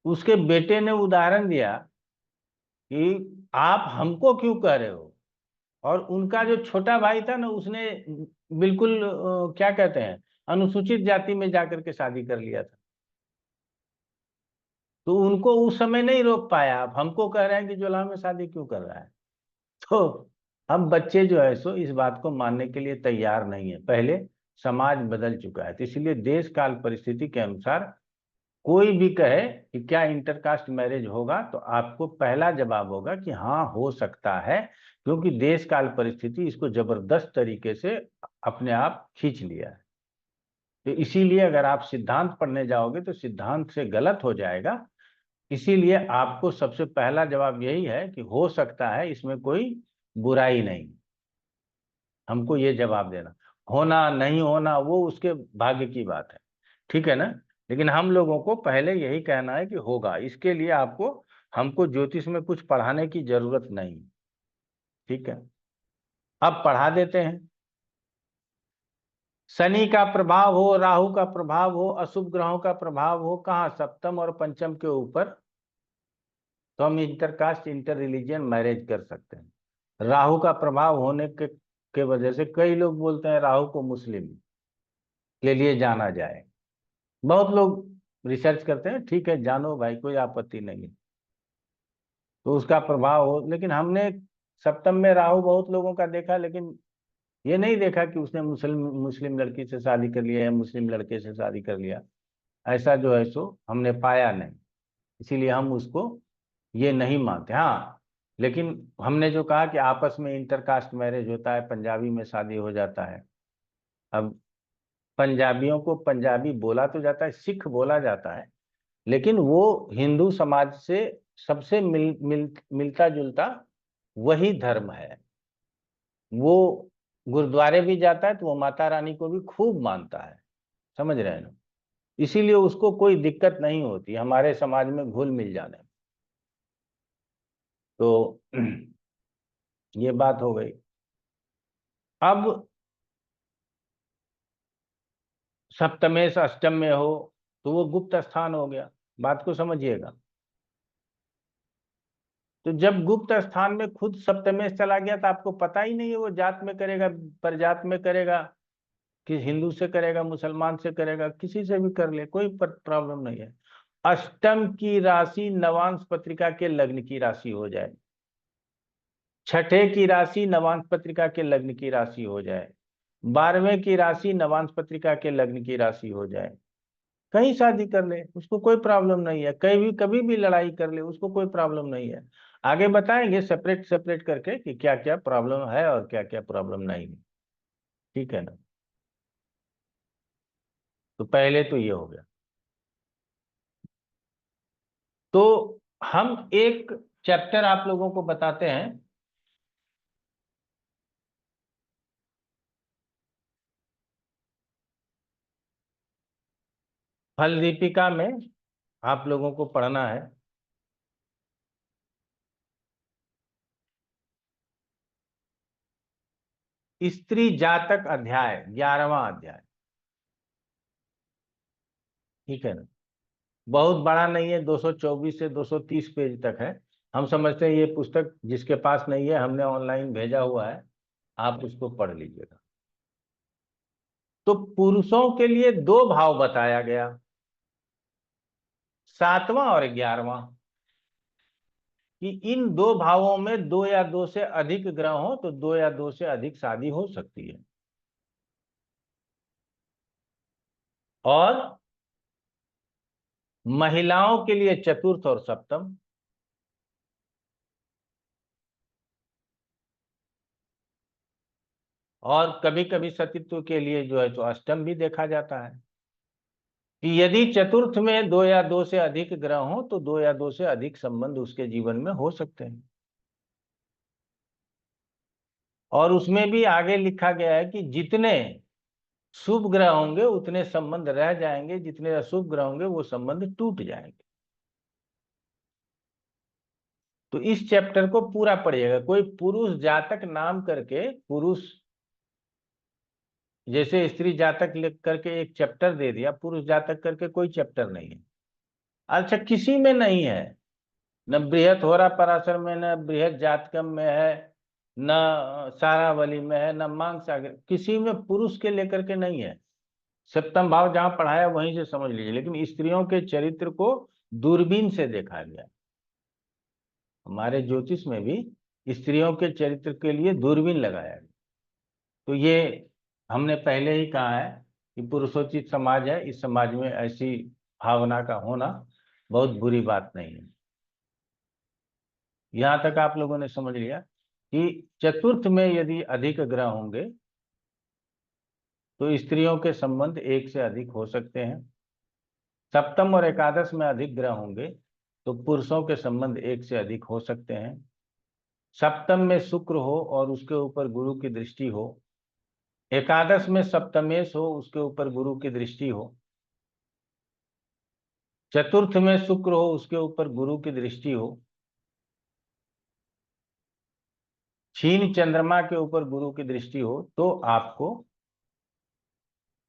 C: उसके बेटे ने उदाहरण दिया कि आप हमको क्यों कह रहे हो, और उनका जो छोटा भाई था ना, उसने बिल्कुल क्या कहते हैं, अनुसूचित जाति में जाकर के शादी कर लिया था। तो उनको उस समय नहीं रोक पाया, आप हमको कह रहे हैं कि जोल्हा में शादी क्यों कर रहा है। तो अब बच्चे जो है सो इस बात को मानने के लिए तैयार नहीं है। पहले समाज बदल चुका है, तो इसलिए देश काल परिस्थिति के अनुसार कोई भी कहे कि क्या इंटरकास्ट मैरिज होगा, तो आपको पहला जवाब होगा कि हाँ हो सकता है, क्योंकि देश काल परिस्थिति इसको जबरदस्त तरीके से अपने आप खींच लिया है। तो इसीलिए अगर आप सिद्धांत पढ़ने जाओगे तो सिद्धांत से गलत हो जाएगा। इसीलिए आपको सबसे पहला जवाब यही है कि हो सकता है, इसमें कोई बुराई नहीं। हमको ये जवाब देना, होना नहीं होना वो उसके भाग्य की बात है, ठीक है ना। लेकिन हम लोगों को पहले यही कहना है कि होगा, इसके लिए आपको हमको ज्योतिष में कुछ पढ़ाने की जरूरत नहीं, ठीक है। अब पढ़ा देते हैं। शनि का प्रभाव हो, राहु का प्रभाव हो, अशुभ ग्रहों का प्रभाव हो, कहाँ, सप्तम और पंचम के ऊपर, तो हम इंटरकास्ट इंटर रिलीजियन मैरिज कर सकते हैं। राहु का प्रभाव होने के वजह से कई लोग बोलते हैं राहु को मुस्लिम के लिए जाना जाए। बहुत लोग रिसर्च करते हैं, ठीक है, जानो भाई, कोई आपत्ति नहीं है, तो उसका प्रभाव हो। लेकिन हमने सप्तम में राहु बहुत लोगों का देखा, लेकिन ये नहीं देखा कि उसने मुस्लिम मुस्लिम लड़की से शादी कर लिया या मुस्लिम लड़के से शादी कर लिया, ऐसा जो है सो हमने पाया नहीं। इसीलिए हम उसको ये नहीं मानते। हाँ, लेकिन हमने जो कहा कि आपस में इंटरकास्ट मैरिज होता है, पंजाबी में शादी हो जाता है। अब पंजाबियों को पंजाबी बोला तो जाता है, सिख बोला जाता है, लेकिन वो हिंदू समाज से सबसे मिलता जुलता वही धर्म है। वो गुरुद्वारे भी जाता है तो वो माता रानी को भी खूब मानता है, समझ रहे हैं ना। इसीलिए उसको कोई दिक्कत नहीं होती हमारे समाज में घुल मिल जाने में। तो ये बात हो गई। अब सप्तमेश अष्टम में हो तो वो गुप्त स्थान हो गया, बात को समझिएगा। तो जब गुप्त स्थान में खुद सप्तमेश चला गया तो आपको पता ही नहीं है वो जात में करेगा, परजात में करेगा, कि हिंदू से करेगा, मुसलमान से करेगा, किसी से भी कर ले, कोई प्रॉब्लम नहीं है। अष्टम की राशि नवांश पत्रिका के लग्न की राशि हो जाए, छठे की राशि नवांश पत्रिका के लग्न की राशि हो जाए, 12वें की राशि नवांश पत्रिका के लग्न की राशि हो जाए, कहीं शादी कर ले, उसको कोई प्रॉब्लम नहीं है। कभी भी लड़ाई कर ले, उसको कोई प्रॉब्लम नहीं है। आगे बताएंगे सेपरेट सेपरेट करके कि क्या क्या प्रॉब्लम है और क्या क्या प्रॉब्लम नहीं है, ठीक है ना। तो पहले तो ये हो गया। तो हम एक चैप्टर आप लोगों को बताते हैं, फल दीपिका में आप लोगों को पढ़ना है स्त्री जातक अध्याय, 11वां अध्याय, ठीक है ना। बहुत बड़ा नहीं है, 224 से 230 पेज तक है। हम समझते हैं ये पुस्तक जिसके पास नहीं है, हमने ऑनलाइन भेजा हुआ है, आप उसको पढ़ लीजिएगा। तो पुरुषों के लिए दो भाव बताया गया, 7वां और 11वां, कि इन दो भावों में दो या दो से अधिक ग्रह हो तो दो या दो से अधिक शादी हो सकती है। और महिलाओं के लिए चतुर्थ और सप्तम, और कभी कभी सतीत्व के लिए जो है तो अष्टम भी देखा जाता है, कि यदि चतुर्थ में दो या दो से अधिक ग्रह हो तो दो या दो से अधिक संबंध उसके जीवन में हो सकते हैं। और उसमें भी आगे लिखा गया है कि जितने शुभ ग्रह होंगे उतने संबंध रह जाएंगे, जितने अशुभ ग्रह होंगे वो संबंध टूट जाएंगे। तो इस चैप्टर को पूरा पढ़िएगा। कोई पुरुष जातक नाम करके, पुरुष जैसे स्त्री जातक लिख करके एक चैप्टर दे दिया, पुरुष जातक करके कोई चैप्टर नहीं है। अच्छा, किसी में नहीं है, न बृहत होरा पराशर में, न बृहत जातकम में है, न सारावली में है, न मांग सागर, किसी में पुरुष के लेकर के नहीं है। सप्तम भाव जहां पढ़ाया वहीं से समझ लीजिए, लेकिन स्त्रियों के चरित्र को दूरबीन से देखा गया। हमारे ज्योतिष में भी स्त्रियों के चरित्र के लिए दूरबीन लगाया गया। तो ये हमने पहले ही कहा है कि पुरुषोचित समाज है, इस समाज में ऐसी भावना का होना बहुत बुरी बात नहीं है। यहां तक आप लोगों ने समझ लिया कि चतुर्थ में यदि अधिक ग्रह होंगे तो स्त्रियों के संबंध एक से अधिक हो सकते हैं। सप्तम और एकादश में अधिक ग्रह होंगे तो पुरुषों के संबंध एक से अधिक हो सकते हैं। सप्तम में शुक्र हो और उसके ऊपर गुरु की दृष्टि हो, एकादश में सप्तमेश हो उसके ऊपर गुरु की दृष्टि हो, चतुर्थ में शुक्र हो उसके ऊपर गुरु की दृष्टि हो, क्षीण चंद्रमा के ऊपर गुरु की दृष्टि हो, तो आपको,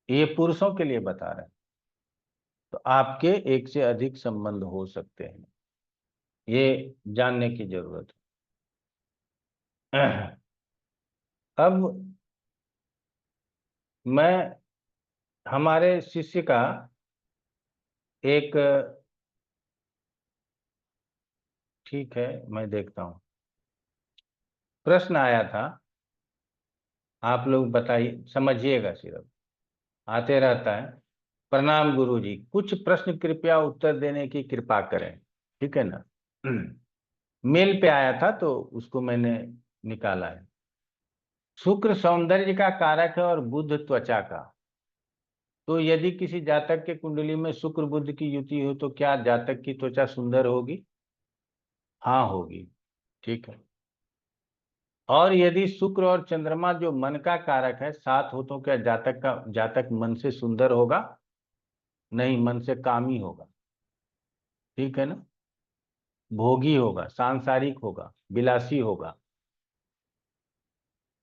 C: ये पुरुषों के लिए बता रहे हैं, तो आपके एक से अधिक संबंध हो सकते हैं। ये जानने की जरूरत है। अब मैं हमारे शिष्य का एक, ठीक है मैं देखता हूं, प्रश्न आया था, आप लोग बताइए, समझिएगा, सिर्फ आते रहता है। प्रणाम गुरुजी, कुछ प्रश्न कृपया उत्तर देने की कृपा करें, ठीक है ना। मेल पे आया था तो उसको मैंने निकाला है। शुक्र सौंदर्य का कारक है और बुध त्वचा का, तो यदि किसी जातक के कुंडली में शुक्र बुध की युति हो तो क्या जातक की त्वचा सुंदर होगी? हाँ होगी, ठीक है। और यदि शुक्र और चंद्रमा जो मन का कारक है साथ हो तो क्या जातक मन से सुंदर होगा? नहीं, मन से कामी होगा, ठीक है ना। भोगी होगा, सांसारिक होगा, विलासी होगा।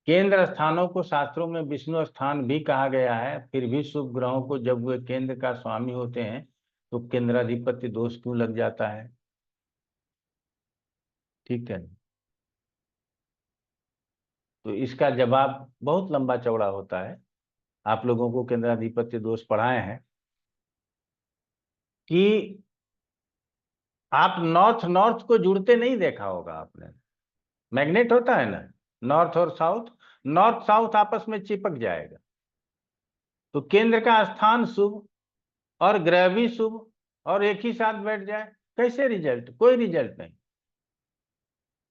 C: केंद्र स्थानों को शास्त्रों में विष्णु स्थान भी कहा गया है, फिर भी शुभ ग्रहों को जब वे केंद्र का स्वामी होते हैं तो केंद्राधिपत्य दोष क्यों लग जाता है? ठीक है, तो इसका जवाब बहुत लंबा चौड़ा होता है। आप लोगों को केंद्राधिपत्य दोष पढ़ाए हैं कि आप नॉर्थ नॉर्थ को जुड़ते नहीं देखा होगा आपने। मैग्नेट होता है ना, नॉर्थ और साउथ, नॉर्थ साउथ आपस में चिपक जाएगा। तो केंद्र का स्थान शुभ और ग्रह भी शुभ और एक ही साथ बैठ जाए, कैसे रिजल्ट? कोई रिजल्ट नहीं।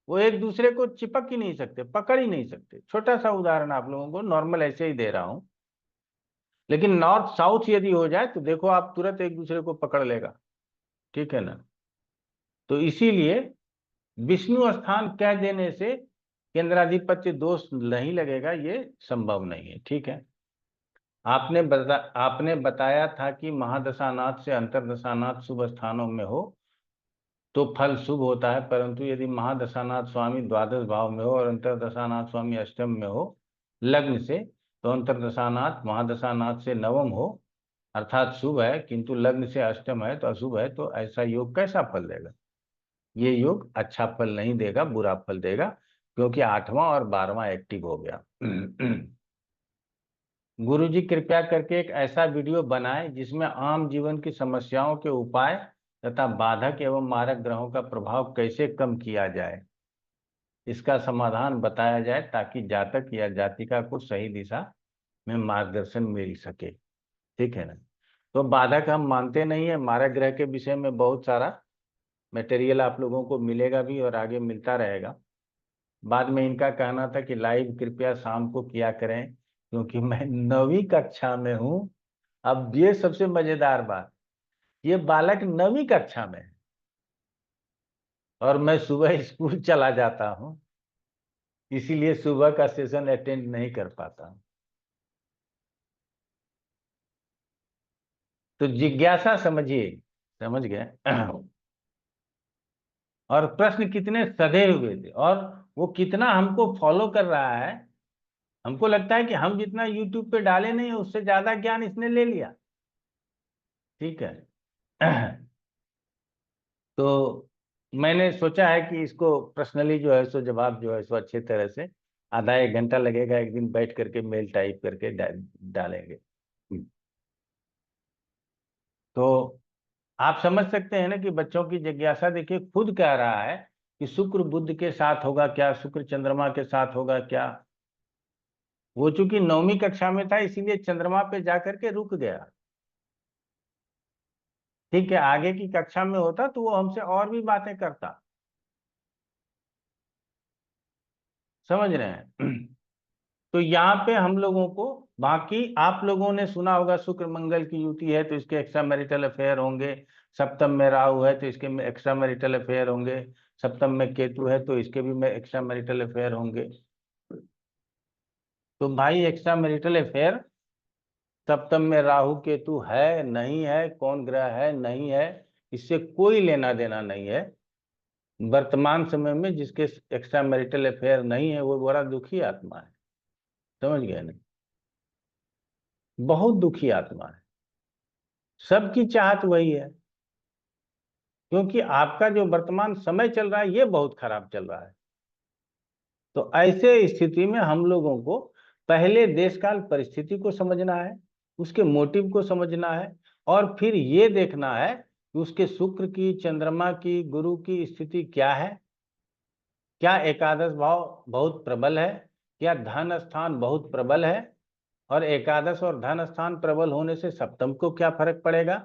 C: वो एक दूसरे को चिपक ही नहीं सकते, पकड़ ही नहीं सकते। छोटा सा उदाहरण आप लोगों को नॉर्मल ऐसे ही दे रहा हूं, लेकिन नॉर्थ साउथ यदि हो जाए तो देखो आप तुरंत एक दूसरे को पकड़ लेगा। ठीक है ना? तो इसीलिए विष्णु स्थान कह देने से केंद्राधिपत्य दोष नहीं लगेगा, ये संभव नहीं है। ठीक है, आपने बताया था कि महादशानाथ से अंतरदशानाथ शुभ स्थानों में हो तो फल शुभ होता है, परंतु यदि महादशानाथ स्वामी द्वादश भाव में हो और अंतरदशानाथ स्वामी अष्टम में हो लग्न से, तो अंतरदशानाथ महादशानाथ से नवम हो अर्थात शुभ है, किंतु लग्न से अष्टम है तो अशुभ है, तो ऐसा योग कैसा फल देगा? ये योग अच्छा फल नहीं देगा, बुरा फल देगा, क्योंकि 8वां और 12वां एक्टिव हो गया। गुरुजी कृपया करके एक ऐसा वीडियो बनाएं जिसमें आम जीवन की समस्याओं के उपाय तथा बाधक एवं मारक ग्रहों का प्रभाव कैसे कम किया जाए, इसका समाधान बताया जाए, ताकि जातक या जातिका को सही दिशा में मार्गदर्शन मिल सके। ठीक है ना? तो बाधक हम मानते नहीं है। मारक ग्रह के विषय में बहुत सारा मटेरियल आप लोगों को मिलेगा भी और आगे मिलता रहेगा। बाद में इनका कहना था कि लाइव कृपया शाम को किया करें, क्योंकि मैं 9वीं कक्षा में हूं। अब ये सबसे मजेदार बात, ये बालक 9वीं कक्षा में है और मैं सुबह स्कूल चला जाता हूं, इसीलिए सुबह का सेशन अटेंड नहीं कर पाता। तो जिज्ञासा समझिए, समझ गए? और प्रश्न कितने सधे हुए थे और वो कितना हमको फॉलो कर रहा है। हमको लगता है कि हम जितना यूट्यूब पे डाले नहीं है उससे ज्यादा ज्ञान इसने ले लिया। ठीक है। तो मैंने सोचा है कि इसको पर्सनली जो है सो जवाब जो है सो अच्छे तरह से आधा एक घंटा लगेगा, एक दिन बैठ करके मेल टाइप करके डालेंगे। तो आप समझ सकते हैं ना कि बच्चों की जिज्ञासा देखिए, खुद कह रहा है कि शुक्र बुध के साथ होगा क्या, शुक्र चंद्रमा के साथ होगा क्या। वो चूंकि 9वीं कक्षा में था इसीलिए चंद्रमा पे जाकर के रुक गया। ठीक है, आगे की कक्षा में होता तो वो हमसे और भी बातें करता। समझ रहे हैं? तो यहाँ पे हम लोगों को, बाकी आप लोगों ने सुना होगा शुक्र मंगल की युति है तो इसके एक्स्ट्रा मैरिटल अफेयर होंगे, सप्तम में राहु है तो इसके में एक्स्ट्रा मैरिटल अफेयर होंगे, सप्तम में केतु है तो इसके भी में एक्स्ट्रा मैरिटल अफेयर होंगे। तो भाई एक्स्ट्रा मैरिटल अफेयर सप्तम में राहु केतु है नहीं है, कौन ग्रह है नहीं है, इससे कोई लेना देना नहीं है। वर्तमान समय में जिसके एक्स्ट्रा मैरिटल अफेयर नहीं है वो बड़ा दुखी आत्मा है। समझ गए ना? बहुत दुखी आत्मा है। सबकी चाहत वही है, क्योंकि आपका जो वर्तमान समय चल रहा है ये बहुत खराब चल रहा है। तो ऐसे स्थिति में हम लोगों को पहले देश काल परिस्थिति को समझना है, उसके मोटिव को समझना है, और फिर ये देखना है कि उसके शुक्र की, चंद्रमा की, गुरु की स्थिति क्या है। क्या एकादश भाव बहुत प्रबल है, क्या धन स्थान बहुत प्रबल है, और एकादश और धन स्थान प्रबल होने से सप्तम को क्या फर्क पड़ेगा।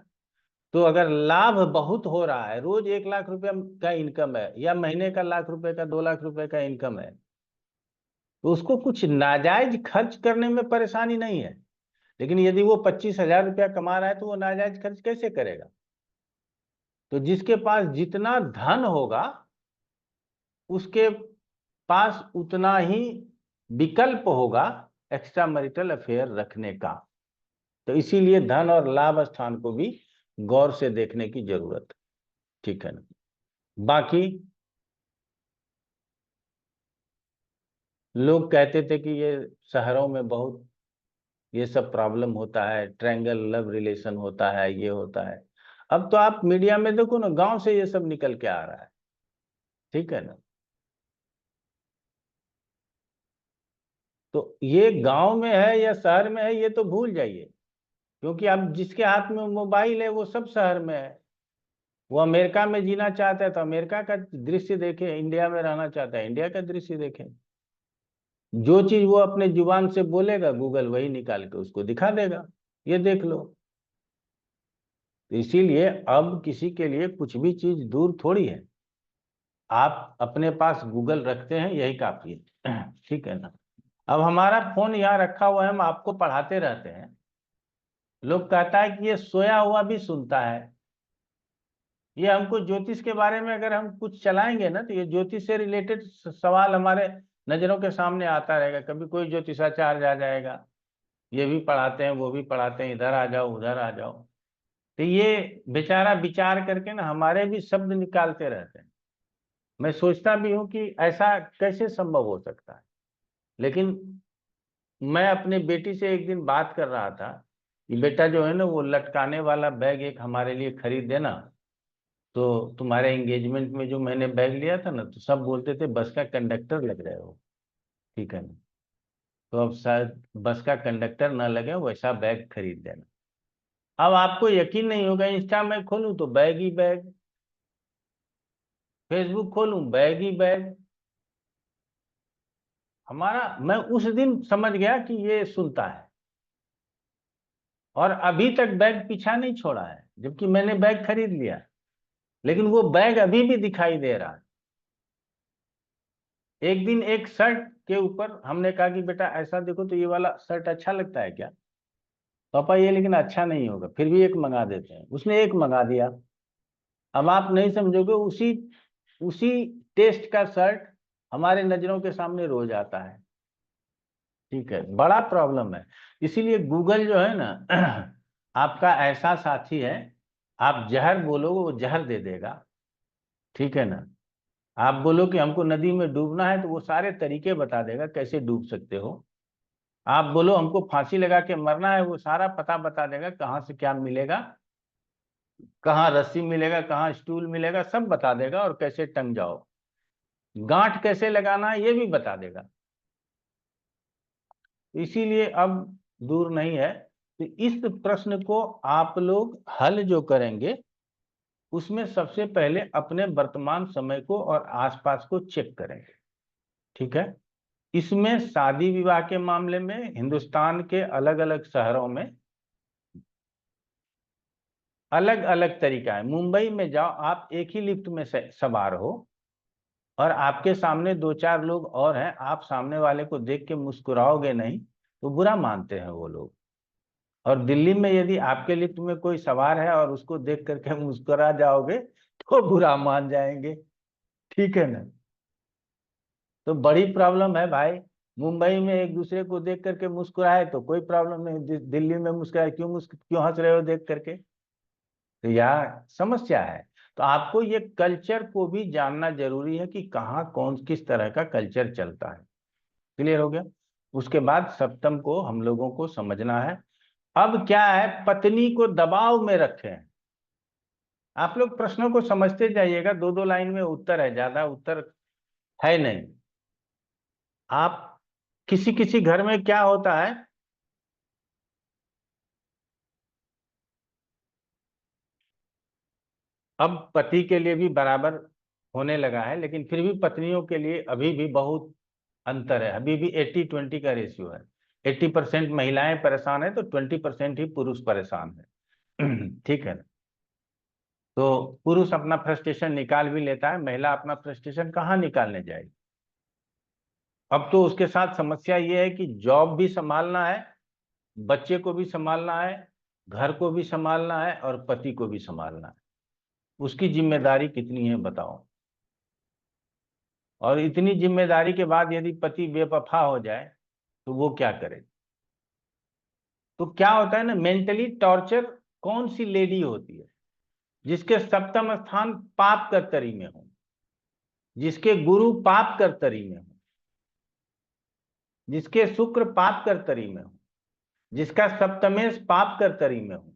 C: तो अगर लाभ बहुत हो रहा है, रोज 1 लाख रुपया का इनकम है या महीने का 1 लाख रुपए का, 2 लाख रुपए का इनकम है, तो उसको कुछ नाजायज खर्च करने में परेशानी नहीं है। लेकिन यदि वो 25,000 रुपया कमा रहा है तो वो नाजायज खर्च कैसे करेगा? तो जिसके पास जितना धन होगा उसके पास उतना ही विकल्प होगा एक्स्ट्रा मैरिटल अफेयर रखने का। तो इसीलिए धन और लाभ स्थान को भी गौर से देखने की जरूरत है। ठीक है ना? बाकी लोग कहते थे कि ये शहरों में बहुत ये सब प्रॉब्लम होता है, ट्रायंगल लव रिलेशन होता है, ये होता है। अब तो आप मीडिया में देखो ना, गांव से ये सब निकल के आ रहा है, ठीक है ना। तो ये गांव में है या शहर में है ये तो भूल जाइए, क्योंकि अब जिसके हाथ में मोबाइल है वो सब शहर में है। वो अमेरिका में जीना चाहता है तो अमेरिका का दृश्य देखे, इंडिया में रहना चाहता है इंडिया का दृश्य देखे। जो चीज वो अपने जुबान से बोलेगा गूगल वही निकाल के उसको दिखा देगा, ये देख लो। तो इसीलिए अब किसी के लिए कुछ भी चीज दूर थोड़ी है, आप अपने पास गूगल रखते हैं यही काफी है, ठीक है ना। अब हमारा फोन यहाँ रखा हुआ है, हम आपको पढ़ाते रहते हैं, लोग कहता है कि ये सोया हुआ भी सुनता है। ये हमको ज्योतिष के बारे में अगर हम कुछ चलाएंगे ना तो ये ज्योतिष से रिलेटेड सवाल हमारे नजरों के सामने आता रहेगा। कभी कोई ज्योतिषाचार्य आ जाएगा, ये भी पढ़ाते हैं वो भी पढ़ाते हैं, इधर आ जाओ उधर आ जाओ। तो ये बेचारा विचार करके ना हमारे भी शब्द निकालते रहते हैं। मैं सोचता भी हूँ कि ऐसा कैसे संभव हो सकता है। लेकिन मैं अपने बेटी से एक दिन बात कर रहा था कि बेटा जो है ना वो लटकाने वाला बैग एक हमारे लिए खरीद देना। तो तुम्हारे एंगेजमेंट में जो मैंने बैग लिया था ना तो सब बोलते थे बस का कंडक्टर लग रहे हो, ठीक है ना। तो अब शायद बस का कंडक्टर ना लगे वैसा बैग खरीद देना। अब आपको यकीन नहीं होगा, इंस्टा में खोलूं तो बैग ही बैग, फेसबुक खोलूं बैग ही बैग। हमारा मैं उस दिन समझ गया कि ये सुनता है, और अभी तक बैग पीछा नहीं छोड़ा है, जबकि मैंने बैग खरीद लिया, लेकिन वो बैग अभी भी दिखाई दे रहा है। एक दिन एक शर्ट के ऊपर हमने कहा कि बेटा ऐसा देखो तो ये वाला शर्ट अच्छा लगता है क्या। पापा ये लेकिन अच्छा नहीं होगा, फिर भी एक मंगा देते हैं। उसने एक मंगा दिया। अब आप नहीं समझोगे, उसी उसी टेस्ट का शर्ट हमारे नजरों के सामने रोज आता है, ठीक है। बड़ा प्रॉब्लम है। इसीलिए गूगल जो है ना आपका ऐसा साथी है, आप जहर बोलोगे वो जहर दे देगा, ठीक है ना। आप बोलो कि हमको नदी में डूबना है तो वो सारे तरीके बता देगा कैसे डूब सकते हो। आप बोलो हमको फांसी लगा के मरना है, वो सारा पता बता देगा कहाँ से क्या मिलेगा, कहाँ रस्सी मिलेगा, कहाँ स्टूल मिलेगा, सब बता देगा, और कैसे टंग जाओ। गांठ कैसे लगाना है ये भी बता देगा। इसीलिए अब दूर नहीं है। तो इस प्रश्न को आप लोग हल जो करेंगे उसमें सबसे पहले अपने वर्तमान समय को और आसपास को चेक करेंगे, ठीक है। इसमें शादी विवाह के मामले में हिंदुस्तान के अलग अलग शहरों में अलग अलग तरीका है। मुंबई में जाओ आप, एक ही लिफ्ट में सवार हो और आपके सामने दो चार लोग और हैं, आप सामने वाले को देख के मुस्कुराओगे नहीं तो बुरा मानते हैं वो लोग। और दिल्ली में यदि आपके लिफ्ट में कोई सवार है और उसको देख करके मुस्कुरा जाओगे तो बुरा मान जाएंगे, ठीक है ना। तो बड़ी प्रॉब्लम है भाई। मुंबई में एक दूसरे को देख करके मुस्कुराए तो कोई प्रॉब्लम नहीं, दिल्ली में मुस्कुराए क्यों हंस रहे हो देख करके, तो यह समस्या है। तो आपको ये कल्चर को भी जानना जरूरी है कि कहाँ कौन किस तरह का कल्चर चलता है। क्लियर हो गया। उसके बाद सप्तम को हम लोगों को समझना है। अब क्या है, पत्नी को दबाव में रखें। आप लोग प्रश्नों को समझते जाइएगा, दो दो लाइन में उत्तर है, ज्यादा उत्तर है नहीं। आप किसी किसी घर में क्या होता है, अब पति के लिए भी बराबर होने लगा है, लेकिन फिर भी पत्नियों के लिए अभी भी बहुत अंतर है। अभी भी 80-20 का रेशियो है। 80% महिलाएं परेशान है तो 20% ही पुरुष परेशान है ठीक है ना। तो पुरुष अपना फ्रस्ट्रेशन निकाल भी लेता है, महिला अपना फ्रस्ट्रेशन कहाँ निकालने जाएगी। अब तो उसके साथ समस्या ये है कि जॉब भी संभालना है, बच्चे को भी संभालना है, घर को भी संभालना है और पति को भी संभालना है। उसकी जिम्मेदारी कितनी है बताओ। और इतनी जिम्मेदारी के बाद यदि पति बेवफा हो जाए तो वो क्या करे। तो क्या होता है ना, मेंटली टॉर्चर कौन सी लेडी होती है जिसके सप्तम स्थान पाप कर्तरी में हो, जिसके गुरु पाप कर्तरी में हो, जिसके शुक्र पाप कर्तरी में हो, जिसका सप्तमेश पाप कर्तरी में हो,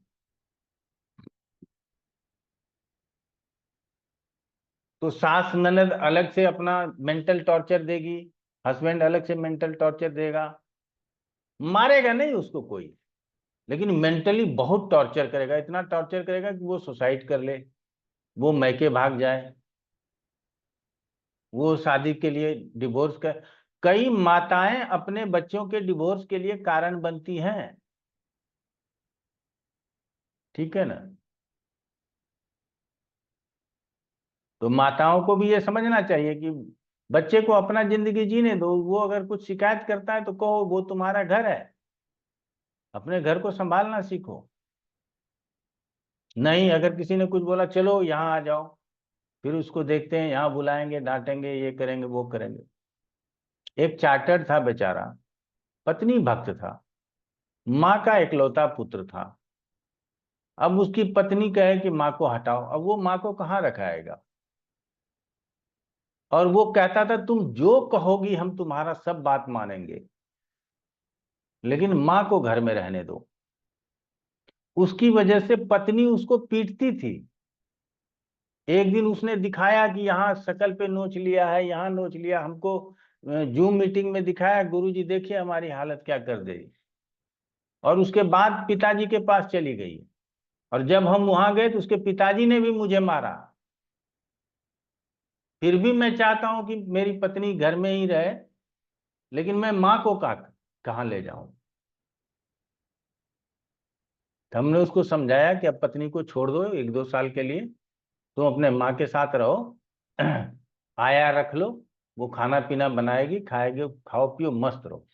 C: तो सास ननद अलग से अपना मेंटल टॉर्चर देगी, हस्बैंड अलग से मेंटल टॉर्चर देगा। मारेगा नहीं उसको कोई, लेकिन मेंटली बहुत टॉर्चर करेगा, इतना टॉर्चर करेगा कि वो सुसाइड कर ले, वो मैके भाग जाए, वो शादी के लिए डिवोर्स कर। कई माताएं अपने बच्चों के डिवोर्स के लिए कारण बनती हैं, ठीक है ना। तो माताओं को भी ये समझना चाहिए कि बच्चे को अपना जिंदगी जीने दो, वो अगर कुछ शिकायत करता है तो कहो वो तुम्हारा घर है, अपने घर को संभालना सीखो। नहीं, अगर किसी ने कुछ बोला चलो यहाँ आ जाओ, फिर उसको देखते हैं यहाँ बुलाएंगे, डांटेंगे, ये करेंगे, वो करेंगे। एक चार्टर्ड था बेचारा, पत्नी भक्त था, माँ का इकलौता पुत्र था। अब उसकी पत्नी कहे कि माँ को हटाओ, अब वो माँ को कहाँ रखाएगा। और वो कहता था तुम जो कहोगी हम तुम्हारा सब बात मानेंगे, लेकिन माँ को घर में रहने दो। उसकी वजह से पत्नी उसको पीटती थी। एक दिन उसने दिखाया कि यहाँ शकल पे नोच लिया है, यहाँ नोच लिया, हमको जूम मीटिंग में दिखाया, गुरुजी देखिए हमारी हालत क्या कर दी। और उसके बाद पिताजी के पास चली गई, और जब हम वहां गए तो उसके पिताजी ने भी मुझे मारा। फिर भी मैं चाहता हूं कि मेरी पत्नी घर में ही रहे, लेकिन मैं माँ को कहाँ ले जाऊं। तो हमने उसको समझाया कि अब पत्नी को छोड़ दो 1-2 साल के लिए, तुम अपने माँ के साथ रहो, आया रख लो, वो खाना पीना बनाएगी, खाएगी, खाओ पियो, मस्त रहो।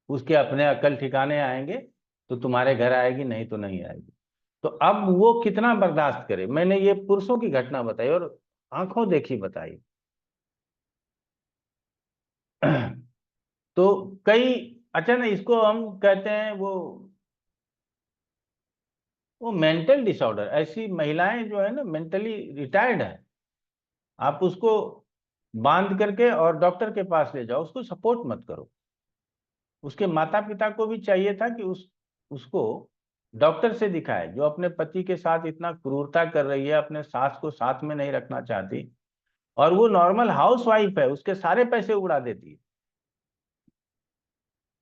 C: उसके अपने अकल ठिकाने आएंगे तो तुम्हारे घर आएगी, नहीं तो नहीं आएगी। तो अब वो कितना बर्दाश्त करे। मैंने ये पुरुषों की घटना बताई और आंखों देखी बताई। तो कई, अच्छा ना, इसको हम कहते हैं वो मेंटल डिसऑर्डर। ऐसी महिलाएं जो है ना मेंटली रिटायर्ड है, आप उसको बांध करके और डॉक्टर के पास ले जाओ, उसको सपोर्ट मत करो। उसके माता पिता को भी चाहिए था कि उसको डॉक्टर से दिखाए, जो अपने पति के साथ इतना क्रूरता कर रही है, अपने सास को साथ में नहीं रखना चाहती, और वो नॉर्मल हाउस वाइफ है, उसके सारे पैसे उड़ा देती है।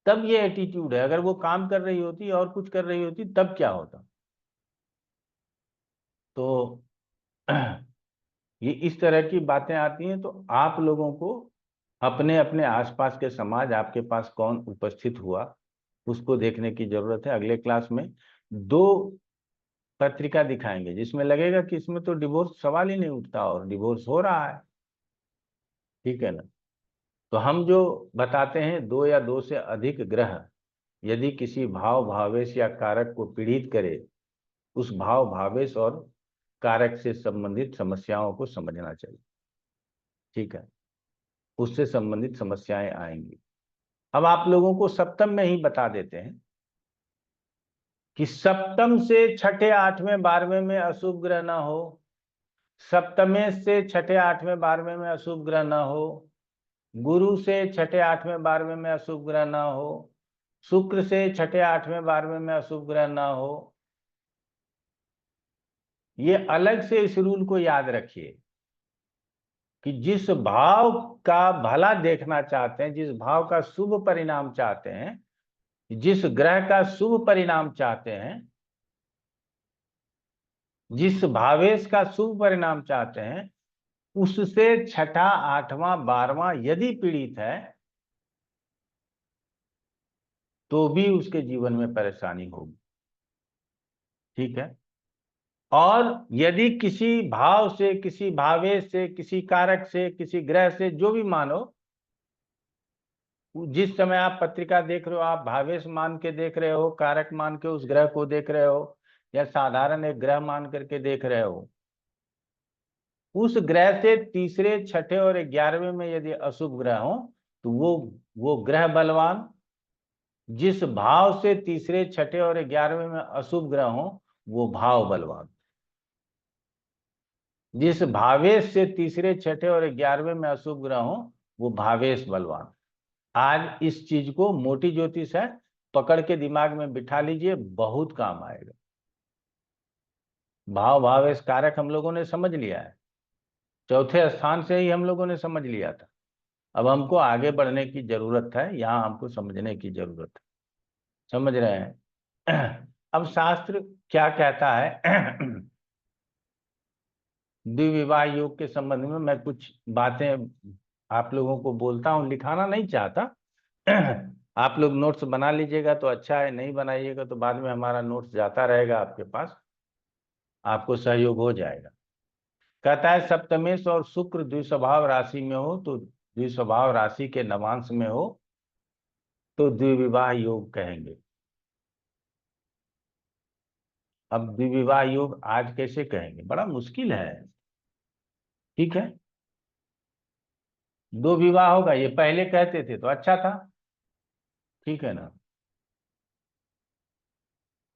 C: तब ये एटीट्यूड है। अगर वो काम कर रही होती और कुछ कर रही होती तब क्या होता। तो ये इस तरह की बातें आती हैं। तो आप लोगों को अपने अपने आसपास के समाज, आपके पास कौन उपस्थित हुआ, उसको देखने की जरूरत है। अगले क्लास में 2 पत्रिका दिखाएंगे जिसमें लगेगा कि इसमें तो डिवोर्स सवाल ही नहीं उठता और डिवोर्स हो रहा है, ठीक है ना। तो हम जो बताते हैं 2 या 2 से अधिक ग्रह यदि किसी भाव भावेश या कारक को पीड़ित करे, उस भाव भावेश और कारक से संबंधित समस्याओं को समझना चाहिए, ठीक है। उससे संबंधित समस्याएं आएंगी। अब आप लोगों को सप्तम में ही बता देते हैं कि सप्तम से छठे 8वें 12वें में अशुभ ग्रह ना हो, सप्तमेश से छठे 8वें 12वें में अशुभ ग्रह ना हो, गुरु से छठे 8वें 12वें में अशुभ ग्रह ना हो, शुक्र से छठे 8वें 12वें में अशुभ ग्रह ना हो। ये अलग से इस रूल को याद रखिए कि जिस भाव का भला देखना चाहते हैं, जिस भाव का शुभ परिणाम चाहते हैं, जिस ग्रह का शुभ परिणाम चाहते हैं, जिस भावेश का शुभ परिणाम चाहते हैं, उससे छठा 8वां 12वां यदि पीड़ित है तो भी उसके जीवन में परेशानी होगी, ठीक है। और यदि किसी भाव से, किसी भावेश से, किसी कारक से, किसी ग्रह से, जो भी मानो, जिस समय आप पत्रिका देख रहे हो आप भावेश मान के देख रहे हो, कारक मान के उस ग्रह को देख रहे हो, या साधारण एक ग्रह मान करके देख रहे हो, उस ग्रह से तीसरे, छठे और 11वें में यदि अशुभ ग्रह हो तो वो ग्रह बलवान। जिस भाव से तीसरे, छठे और 11वें में अशुभ ग्रह हो वो भाव बलवान। जिस भावेश से तीसरे, छठे और 11वें में अशुभ ग्रह हो वो भावेश बलवान। आज इस चीज को मोटी ज्योतिष है, पकड़ के दिमाग में बिठा लीजिए, बहुत काम आएगा। भाव भावेश कारक हम लोगों ने समझ लिया है, चौथे स्थान से ही हम लोगों ने समझ लिया था। अब हमको आगे बढ़ने की जरूरत है, यहाँ हमको समझने की जरूरत है। समझ रहे हैं? अब शास्त्र क्या कहता है द्विविवाह योग के संबंध में मैं कुछ बातें आप लोगों को बोलता हूं, लिखाना नहीं चाहता। आप लोग नोट्स बना लीजिएगा तो अच्छा है, नहीं बनाइएगा तो बाद में हमारा नोट्स जाता रहेगा आपके पास, आपको सहयोग हो जाएगा। कहता है सप्तमेश और शुक्र द्विस्वभाव राशि में हो तो द्विस्वभाव राशि के नवांश में हो तो द्विविवाह योग कहेंगे। अब द्विविवाह योग आज कैसे कहेंगे, बड़ा मुश्किल है। ठीक है, 2 विवाह होगा, ये पहले कहते थे तो अच्छा था, ठीक है ना।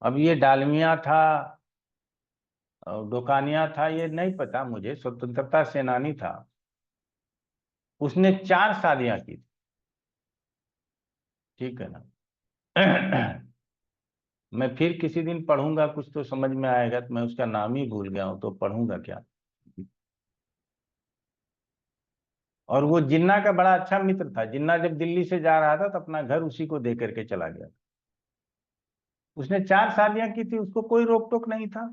C: अब ये डालमिया था और डोकानिया था, ये नहीं पता मुझे, स्वतंत्रता सेनानी था, उसने 4 शादियां की थी, ठीक है ना। मैं फिर किसी दिन पढ़ूंगा, कुछ तो समझ में आएगा, तो मैं उसका नाम ही भूल गया हूं तो पढ़ूंगा क्या। और वो जिन्ना का बड़ा अच्छा मित्र था। जिन्ना जब दिल्ली से जा रहा था तो अपना घर उसी को दे करके चला गया। उसने 4 शादियां की थी, उसको कोई रोक टोक नहीं था।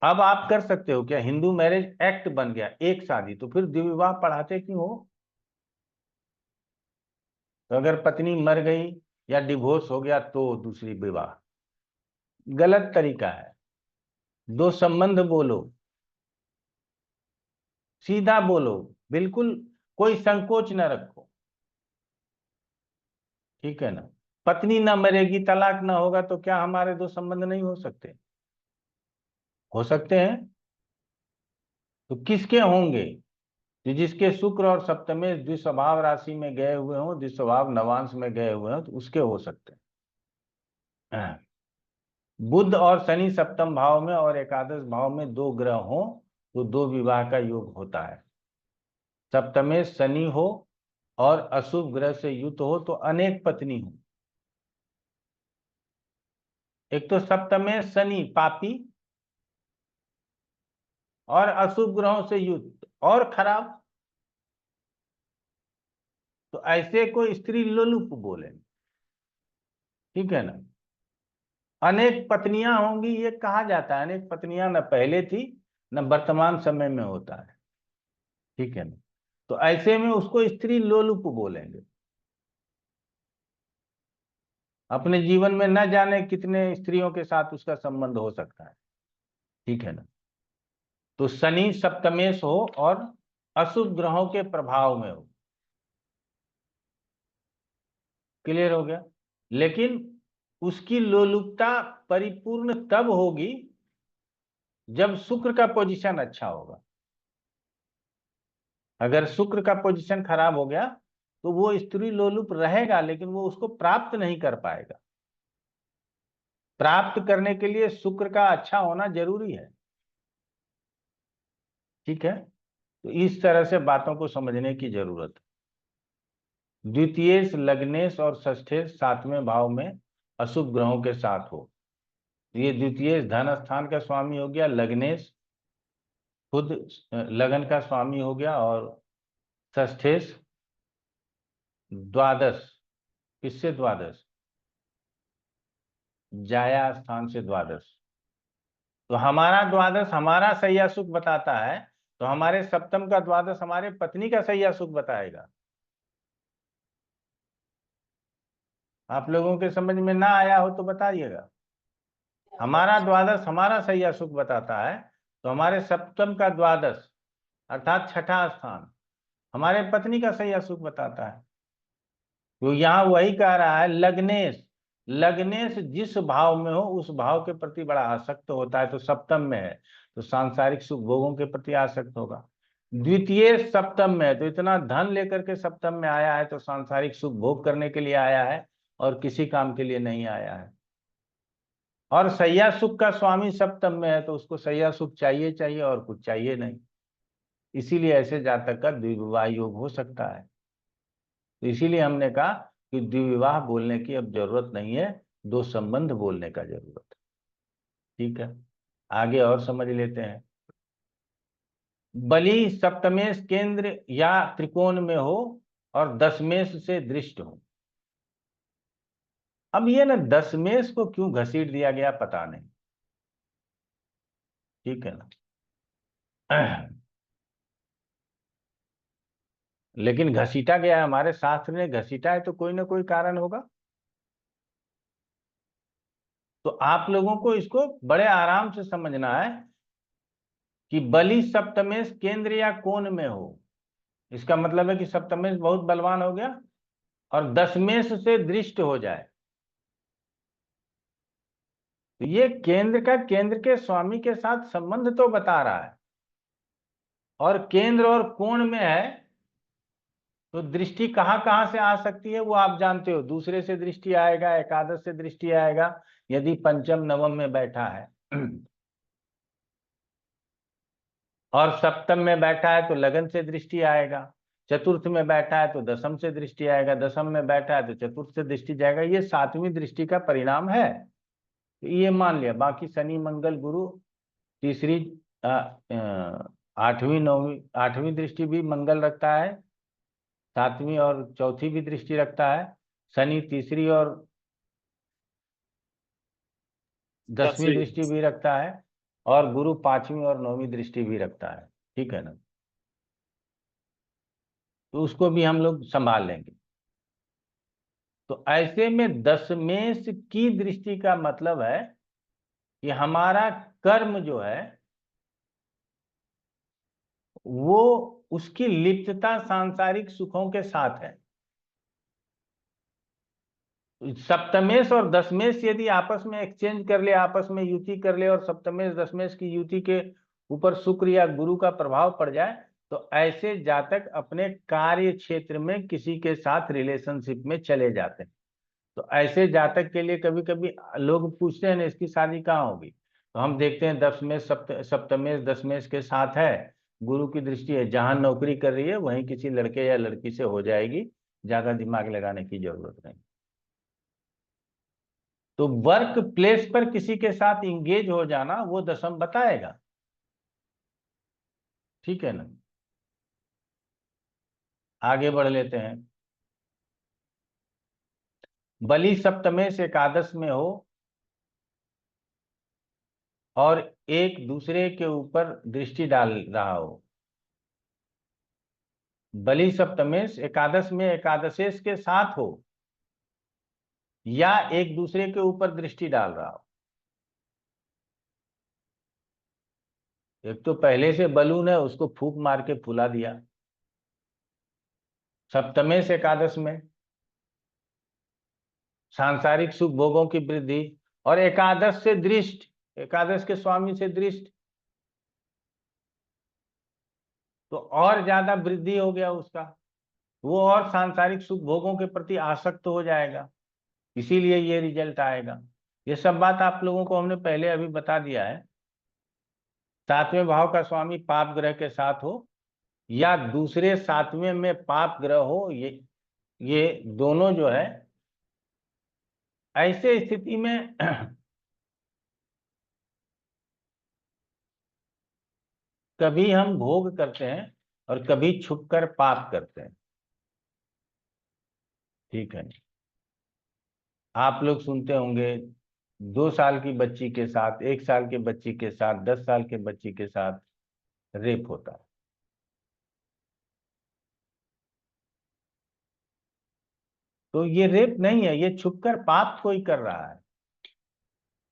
C: अब आप कर सकते हो क्या, हिंदू मैरिज एक्ट बन गया, 1 शादी, तो फिर द्विविवाह पढ़ाते क्यों हो? तो अगर पत्नी मर गई या डिवोर्स हो गया तो दूसरी विवाह, गलत तरीका है। 2 संबंध बोलो, सीधा बोलो, बिल्कुल कोई संकोच न रखो, ठीक है ना। पत्नी न मरेगी, तलाक न होगा तो क्या हमारे 2 संबंध नहीं हो सकते? हो सकते हैं। तो किसके होंगे? तो जिसके शुक्र और सप्तमेश द्विस्वभाव राशि में गए हुए हों, द्विस्वभाव नवांश में गए हुए हों, तो उसके हो सकते हैं। बुध और शनि सप्तम भाव में और एकादश भाव में 2 ग्रह हो तो 2 विवाह का योग होता है। सप्तमेश शनि हो और अशुभ ग्रह से युक्त हो तो अनेक पत्नी हो। एक तो सप्तमेश शनि पापी और अशुभ ग्रहों से युक्त और खराब, तो ऐसे को स्त्री लोलुप बोले, ठीक है ना। अनेक पत्नियां होंगी ये कहा जाता है, अनेक पत्नियां न पहले थी न वर्तमान समय में होता है, ठीक है ना। तो ऐसे में उसको स्त्री लोलुप बोलेंगे। अपने जीवन में न जाने कितने स्त्रियों के साथ उसका संबंध हो सकता है, ठीक है ना। तो शनि सप्तमेश हो और अशुभ ग्रहों के प्रभाव में हो, क्लियर हो गया। लेकिन उसकी लोलुपता परिपूर्ण तब होगी जब शुक्र का पोजीशन अच्छा होगा। अगर शुक्र का पोजीशन खराब हो गया तो वो स्त्री लोलुप रहेगा, लेकिन वो उसको प्राप्त नहीं कर पाएगा। प्राप्त करने के लिए शुक्र का अच्छा होना जरूरी है, ठीक है। तो इस तरह से बातों को समझने की जरूरत है। द्वितीयेश, लग्नेश और षष्ठेश 7वें भाव में अशुभ ग्रहों के साथ हो। ये द्वितीयेश धन स्थान का स्वामी हो गया, लग्नेश खुद लगन का स्वामी हो गया, और षष्ठेश द्वादश, किससे द्वादश? जाया स्थान से द्वादश। तो हमारा द्वादश हमारा सैया सुख बताता है, तो हमारे सप्तम का द्वादश हमारे पत्नी का सैया सुख बताएगा। आप लोगों के समझ में ना आया हो तो बताइएगा। हमारा द्वादश हमारा सैया सुख बताता है, तो हमारे सप्तम का द्वादश अर्थात छठा स्थान हमारे पत्नी का सैया सुख बताता है। तो यहाँ वही कह रहा है, लग्नेश, लग्नेश जिस भाव में हो उस भाव के प्रति बड़ा आसक्त होता है, तो सप्तम में है तो सांसारिक सुख भोगों के प्रति आसक्त होगा। द्वितीय सप्तम में है तो इतना धन लेकर के सप्तम में आया है, तो सांसारिक सुख भोग करने के लिए आया है और किसी काम के लिए नहीं आया है। और सैया सुख का स्वामी सप्तम में है, तो उसको सैया सुख चाहिए चाहिए और कुछ चाहिए नहीं। इसीलिए ऐसे जातक का द्विविवाह योग हो सकता है। तो इसीलिए हमने कहा कि द्विविवाह बोलने की अब जरूरत नहीं है, दो संबंध बोलने का जरूरत है। ठीक है, आगे और समझ लेते हैं। बलि सप्तमेश केंद्र या त्रिकोण में हो और दशमेश से दृष्ट हो। अब ये ना दशमेश को क्यों घसीट दिया गया पता नहीं, ठीक है ना। लेकिन घसीटा गया है, हमारे शास्त्र ने घसीटा है, तो कोई ना कोई कारण होगा। तो आप लोगों को इसको बड़े आराम से समझना है कि बलि सप्तमेश केंद्र या कोण में हो, इसका मतलब है कि सप्तमेश बहुत बलवान हो गया और दशमेश से दृष्ट हो जाए। तो ये केंद्र का केंद्र के स्वामी के साथ संबंध तो बता रहा है, और केंद्र और कोण में है, तो दृष्टि कहां कहां से आ सकती है वो आप जानते हो। दूसरे से दृष्टि आएगा, एकादश से दृष्टि आएगा यदि पंचम नवम में बैठा है, और सप्तम में बैठा है तो लगन से दृष्टि आएगा, चतुर्थ में बैठा है तो दशम से दृष्टि आएगा, दशम में बैठा है तो चतुर्थ से दृष्टि जाएगा। ये सातवीं दृष्टि का परिणाम है। तो ये मान लिया। बाकी शनि मंगल गुरु तीसरी आठवीं नौवीं आठवीं दृष्टि भी मंगल रखता है, सातवीं और चौथी भी दृष्टि रखता है। शनि तीसरी और 10वीं दृष्टि भी रखता है, और गुरु 5वीं और 9वीं दृष्टि भी रखता है। ठीक है ना, तो उसको भी हम लोग संभाल लेंगे। तो ऐसे में दशमेश की दृष्टि का मतलब है कि हमारा कर्म जो है वो उसकी लिप्तता सांसारिक सुखों के साथ है। सप्तमेश और दशमेश यदि आपस में एक्सचेंज कर ले, आपस में युति कर ले, और सप्तमेश दशमेश की युति के ऊपर शुक्र या गुरु का प्रभाव पड़ जाए, तो ऐसे जातक अपने कार्य क्षेत्र में किसी के साथ रिलेशनशिप में चले जाते हैं। तो ऐसे जातक के लिए कभी कभी लोग पूछते हैं ना, इसकी शादी कहाँ होगी, तो हम देखते हैं दशमेश सप्तमेश दशमेश के साथ है, गुरु की दृष्टि है, जहां नौकरी कर रही है वहीं किसी लड़के या लड़की से हो जाएगी, ज्यादा दिमाग लगाने की जरूरत नहीं। तो वर्क प्लेस पर किसी के साथ इंगेज हो जाना वो दशम बताएगा। ठीक है ना, आगे बढ़ लेते हैं। बलि सप्तमेश एकादश में हो और एक दूसरे के ऊपर दृष्टि डाल रहा हो। बलि सप्तमेश एकादश में एकादशेश के साथ हो या एक दूसरे के ऊपर दृष्टि डाल रहा हो। एक तो पहले से बलून है, उसको फूंक मार के फुला दिया। सप्तमेश एकादश में सांसारिक सुख भोगों की वृद्धि, और एकादश से दृष्ट, एकादश के स्वामी से दृष्ट, तो और ज्यादा वृद्धि हो गया उसका, वो और सांसारिक सुख भोगों के प्रति आसक्त हो जाएगा, इसीलिए ये रिजल्ट आएगा। ये सब बात आप लोगों को हमने पहले अभी बता दिया है। सातवें भाव का स्वामी पाप ग्रह के साथ हो या दूसरे सातवें में पाप ग्रह हो, ये दोनों जो है, ऐसे स्थिति में कभी हम भोग करते हैं और कभी छुपकर पाप करते हैं। ठीक है, आप लोग सुनते होंगे 2 साल की बच्ची के साथ, 1 साल के बच्ची के साथ, 10 साल के बच्ची के साथ रेप होता है। तो ये रेप नहीं है, ये छुपकर पाप कोई कर रहा है।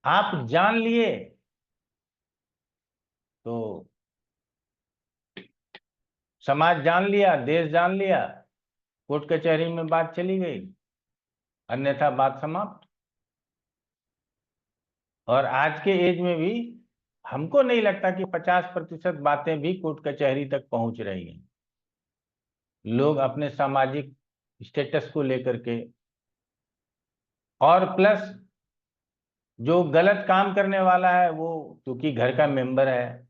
C: आप जान लिए तो समाज जान लिया, देश जान लिया, कोर्ट कचहरी में बात चली गई, अन्यथा बात समाप्त। और आज के एज में भी हमको नहीं लगता कि 50% बातें भी कोर्ट कचहरी तक पहुंच रही हैं। लोग अपने सामाजिक स्टेटस को लेकर के, और प्लस जो गलत काम करने वाला है वो क्योंकि घर का मेंबर है,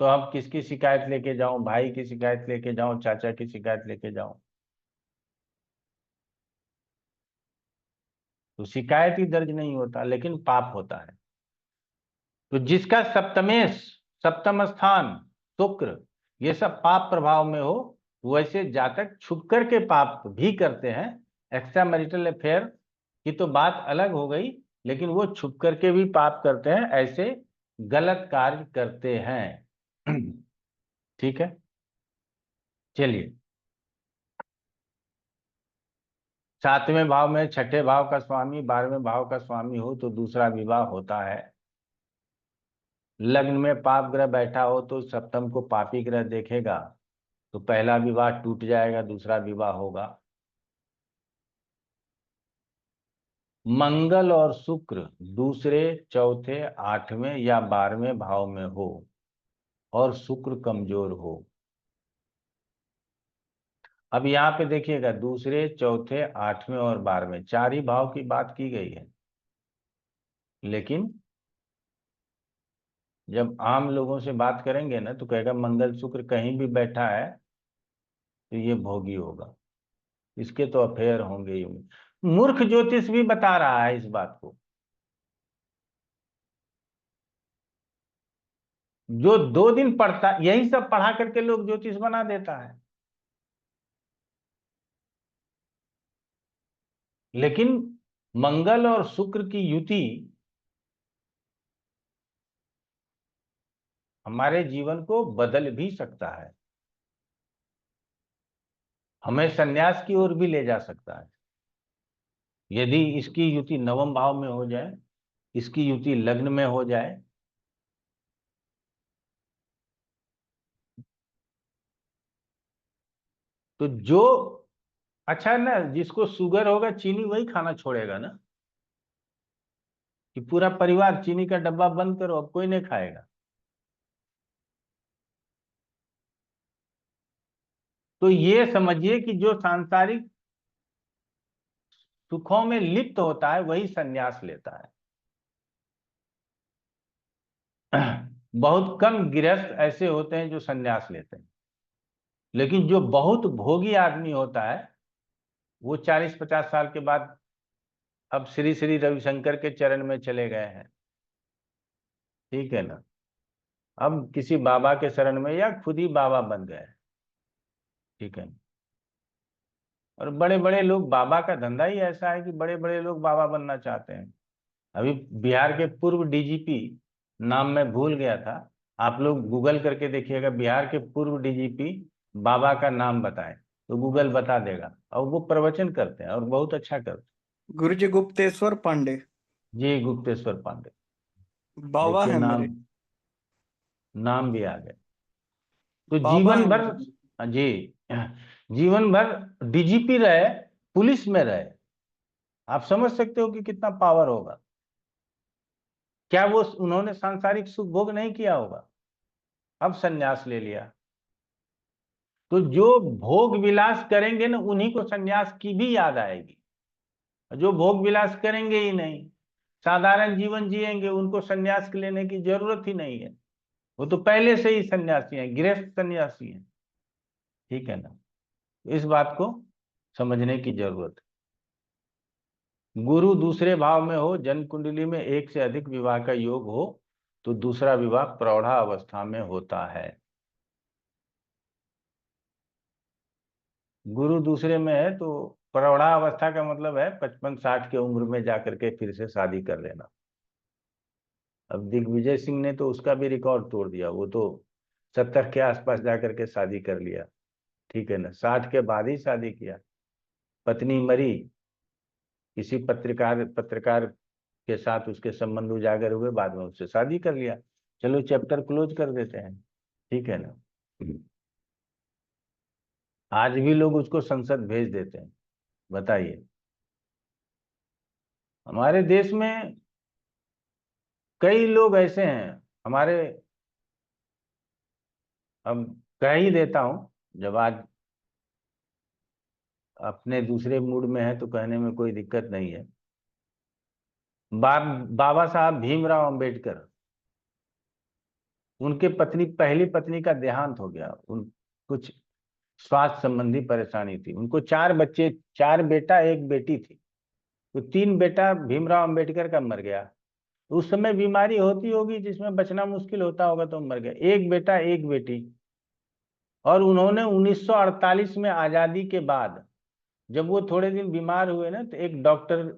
C: तो अब किसकी शिकायत लेके जाऊं, भाई की शिकायत लेके जाऊं, चाचा की शिकायत लेके जाऊं? तो शिकायत ही दर्ज नहीं होता, लेकिन पाप होता है। तो जिसका सप्तमेश, सप्तम स्थान शुक्र, ये सब पाप प्रभाव में हो, वैसे जातक छुप करके पाप भी करते हैं। एक्स्ट्रा मैरिटल अफेयर की तो बात अलग हो गई, लेकिन वो छुप करके भी पाप करते हैं, ऐसे गलत कार्य करते हैं। ठीक है, चलिए। सातवें भाव में छठे भाव का स्वामी, 12वें भाव का स्वामी हो तो दूसरा विवाह होता है। लग्न में पाप ग्रह बैठा हो तो सप्तम को पापी ग्रह देखेगा, तो पहला विवाह टूट जाएगा, दूसरा विवाह होगा। मंगल और शुक्र दूसरे, चौथे, 8वें या 12वें भाव में हो और शुक्र कमजोर हो। अब यहाँ पे देखिएगा, दूसरे, चौथे, 8वें और 12वें, 4 ही भाव की बात की गई है। लेकिन जब आम लोगों से बात करेंगे ना, तो कहेगा मंगल शुक्र कहीं भी बैठा है तो ये भोगी होगा, इसके तो अफेयर होंगे ही। मूर्ख ज्योतिष भी बता रहा है इस बात को। जो 2 दिन पढ़ता, यही सब पढ़ा करके लोग ज्योतिष बना देता है। लेकिन मंगल और शुक्र की युति हमारे जीवन को बदल भी सकता है, हमें संन्यास की ओर भी ले जा सकता है। यदि इसकी युति नवम भाव में हो जाए, इसकी युति लग्न में हो जाए, तो जो अच्छा ना, जिसको शुगर होगा चीनी वही खाना छोड़ेगा ना, कि पूरा परिवार चीनी का डब्बा बंद करो, अब कोई नहीं खाएगा। तो ये समझिए कि जो सांसारिक सुखों में लिप्त होता है वही संन्यास लेता है। बहुत कम गृहस्थ ऐसे होते हैं जो संन्यास लेते हैं, लेकिन जो बहुत भोगी आदमी होता है वो 40-50 साल के बाद अब श्री श्री रविशंकर के चरण में चले गए हैं। ठीक है ना, अब किसी बाबा के शरण में या खुद ही बाबा बन गए। ठीक है ना? और बड़े बड़े लोग, बाबा का धंधा ही ऐसा है कि बड़े बड़े लोग बाबा बनना चाहते हैं। अभी बिहार के पूर्व डीजीपी, नाम मैं भूल गया था, आप लोग गूगल करके देखिएगा, बिहार के पूर्व डीजीपी बाबा का नाम बताएं तो गूगल बता देगा, और वो प्रवचन करते हैं और बहुत अच्छा करते
I: गुरुजी गुप्तेश्वर पांडे
C: हैं। जी, गुप्तेश्वर पांडे।
I: बाबा
C: देखिए
I: है
C: नाम,
I: मेरे।
C: नाम भी आ गए। तो
I: बाबा
C: जीवन
I: है
C: भर,
I: मेरे।
C: जी, जीवन भर डीजीपी रहे, पुलिस में रहे। आप समझ सकते हो कि कितना पावर होगा। क्या वो, उन्होंने सांसारिक सुख भोग नहीं किया होगा? अब संन्यास ले लिया। तो जो भोग विलास करेंगे ना, उन्हीं को संन्यास की भी याद आएगी। जो भोग विलास करेंगे ही नहीं, साधारण जीवन जिएंगे, उनको संन्यास लेने की जरूरत ही नहीं है। वो तो पहले से ही सन्यासी हैं, गृहस्थ सन्यासी हैं। ठीक है ना, इस बात को समझने की जरूरत है। गुरु दूसरे भाव में हो, जन्म कुंडली में एक से अधिक विवाह का योग हो, तो दूसरा विवाह प्रौढ़ा अवस्था में होता है। गुरु दूसरे में है तो प्रौढ़ा अवस्था का मतलब है 55-60 की उम्र में जाकर के फिर से शादी कर लेना। अब दिग्विजय सिंह ने तो उसका भी रिकॉर्ड तोड़ दिया, वो तो 70 के आसपास जाकर के शादी कर लिया। ठीक है ना, 60 के बाद ही शादी किया। पत्नी मरी, किसी पत्रकार पत्रकार के साथ उसके संबंध उजागर हुए, बाद में उससे शादी कर लिया। चलो चैप्टर क्लोज कर देते हैं। ठीक है ना, आज भी लोग उसको संसद भेज देते हैं। बताइए, हमारे देश में कई लोग ऐसे हैं। हमारे, अब कह ही देता हूं, जब आज अपने दूसरे मूड में है तो कहने में कोई दिक्कत नहीं है। बाबा साहब भीमराव अंबेडकर, उनके पत्नी, पहली पत्नी का देहांत हो गया। उन कुछ स्वास्थ्य संबंधी परेशानी थी। उनको 4 बच्चे, 4 बेटा 1 बेटी थी। तो 3 बेटा भीमराव अंबेडकर का मर गया। उस समय बीमारी होती होगी जिसमें बचना मुश्किल होता होगा, तो मर गया। 1 बेटा 1 बेटी। और उन्होंने 1948 में आजादी के बाद जब वो थोड़े दिन बीमार हुए ना, तो एक डॉक्टर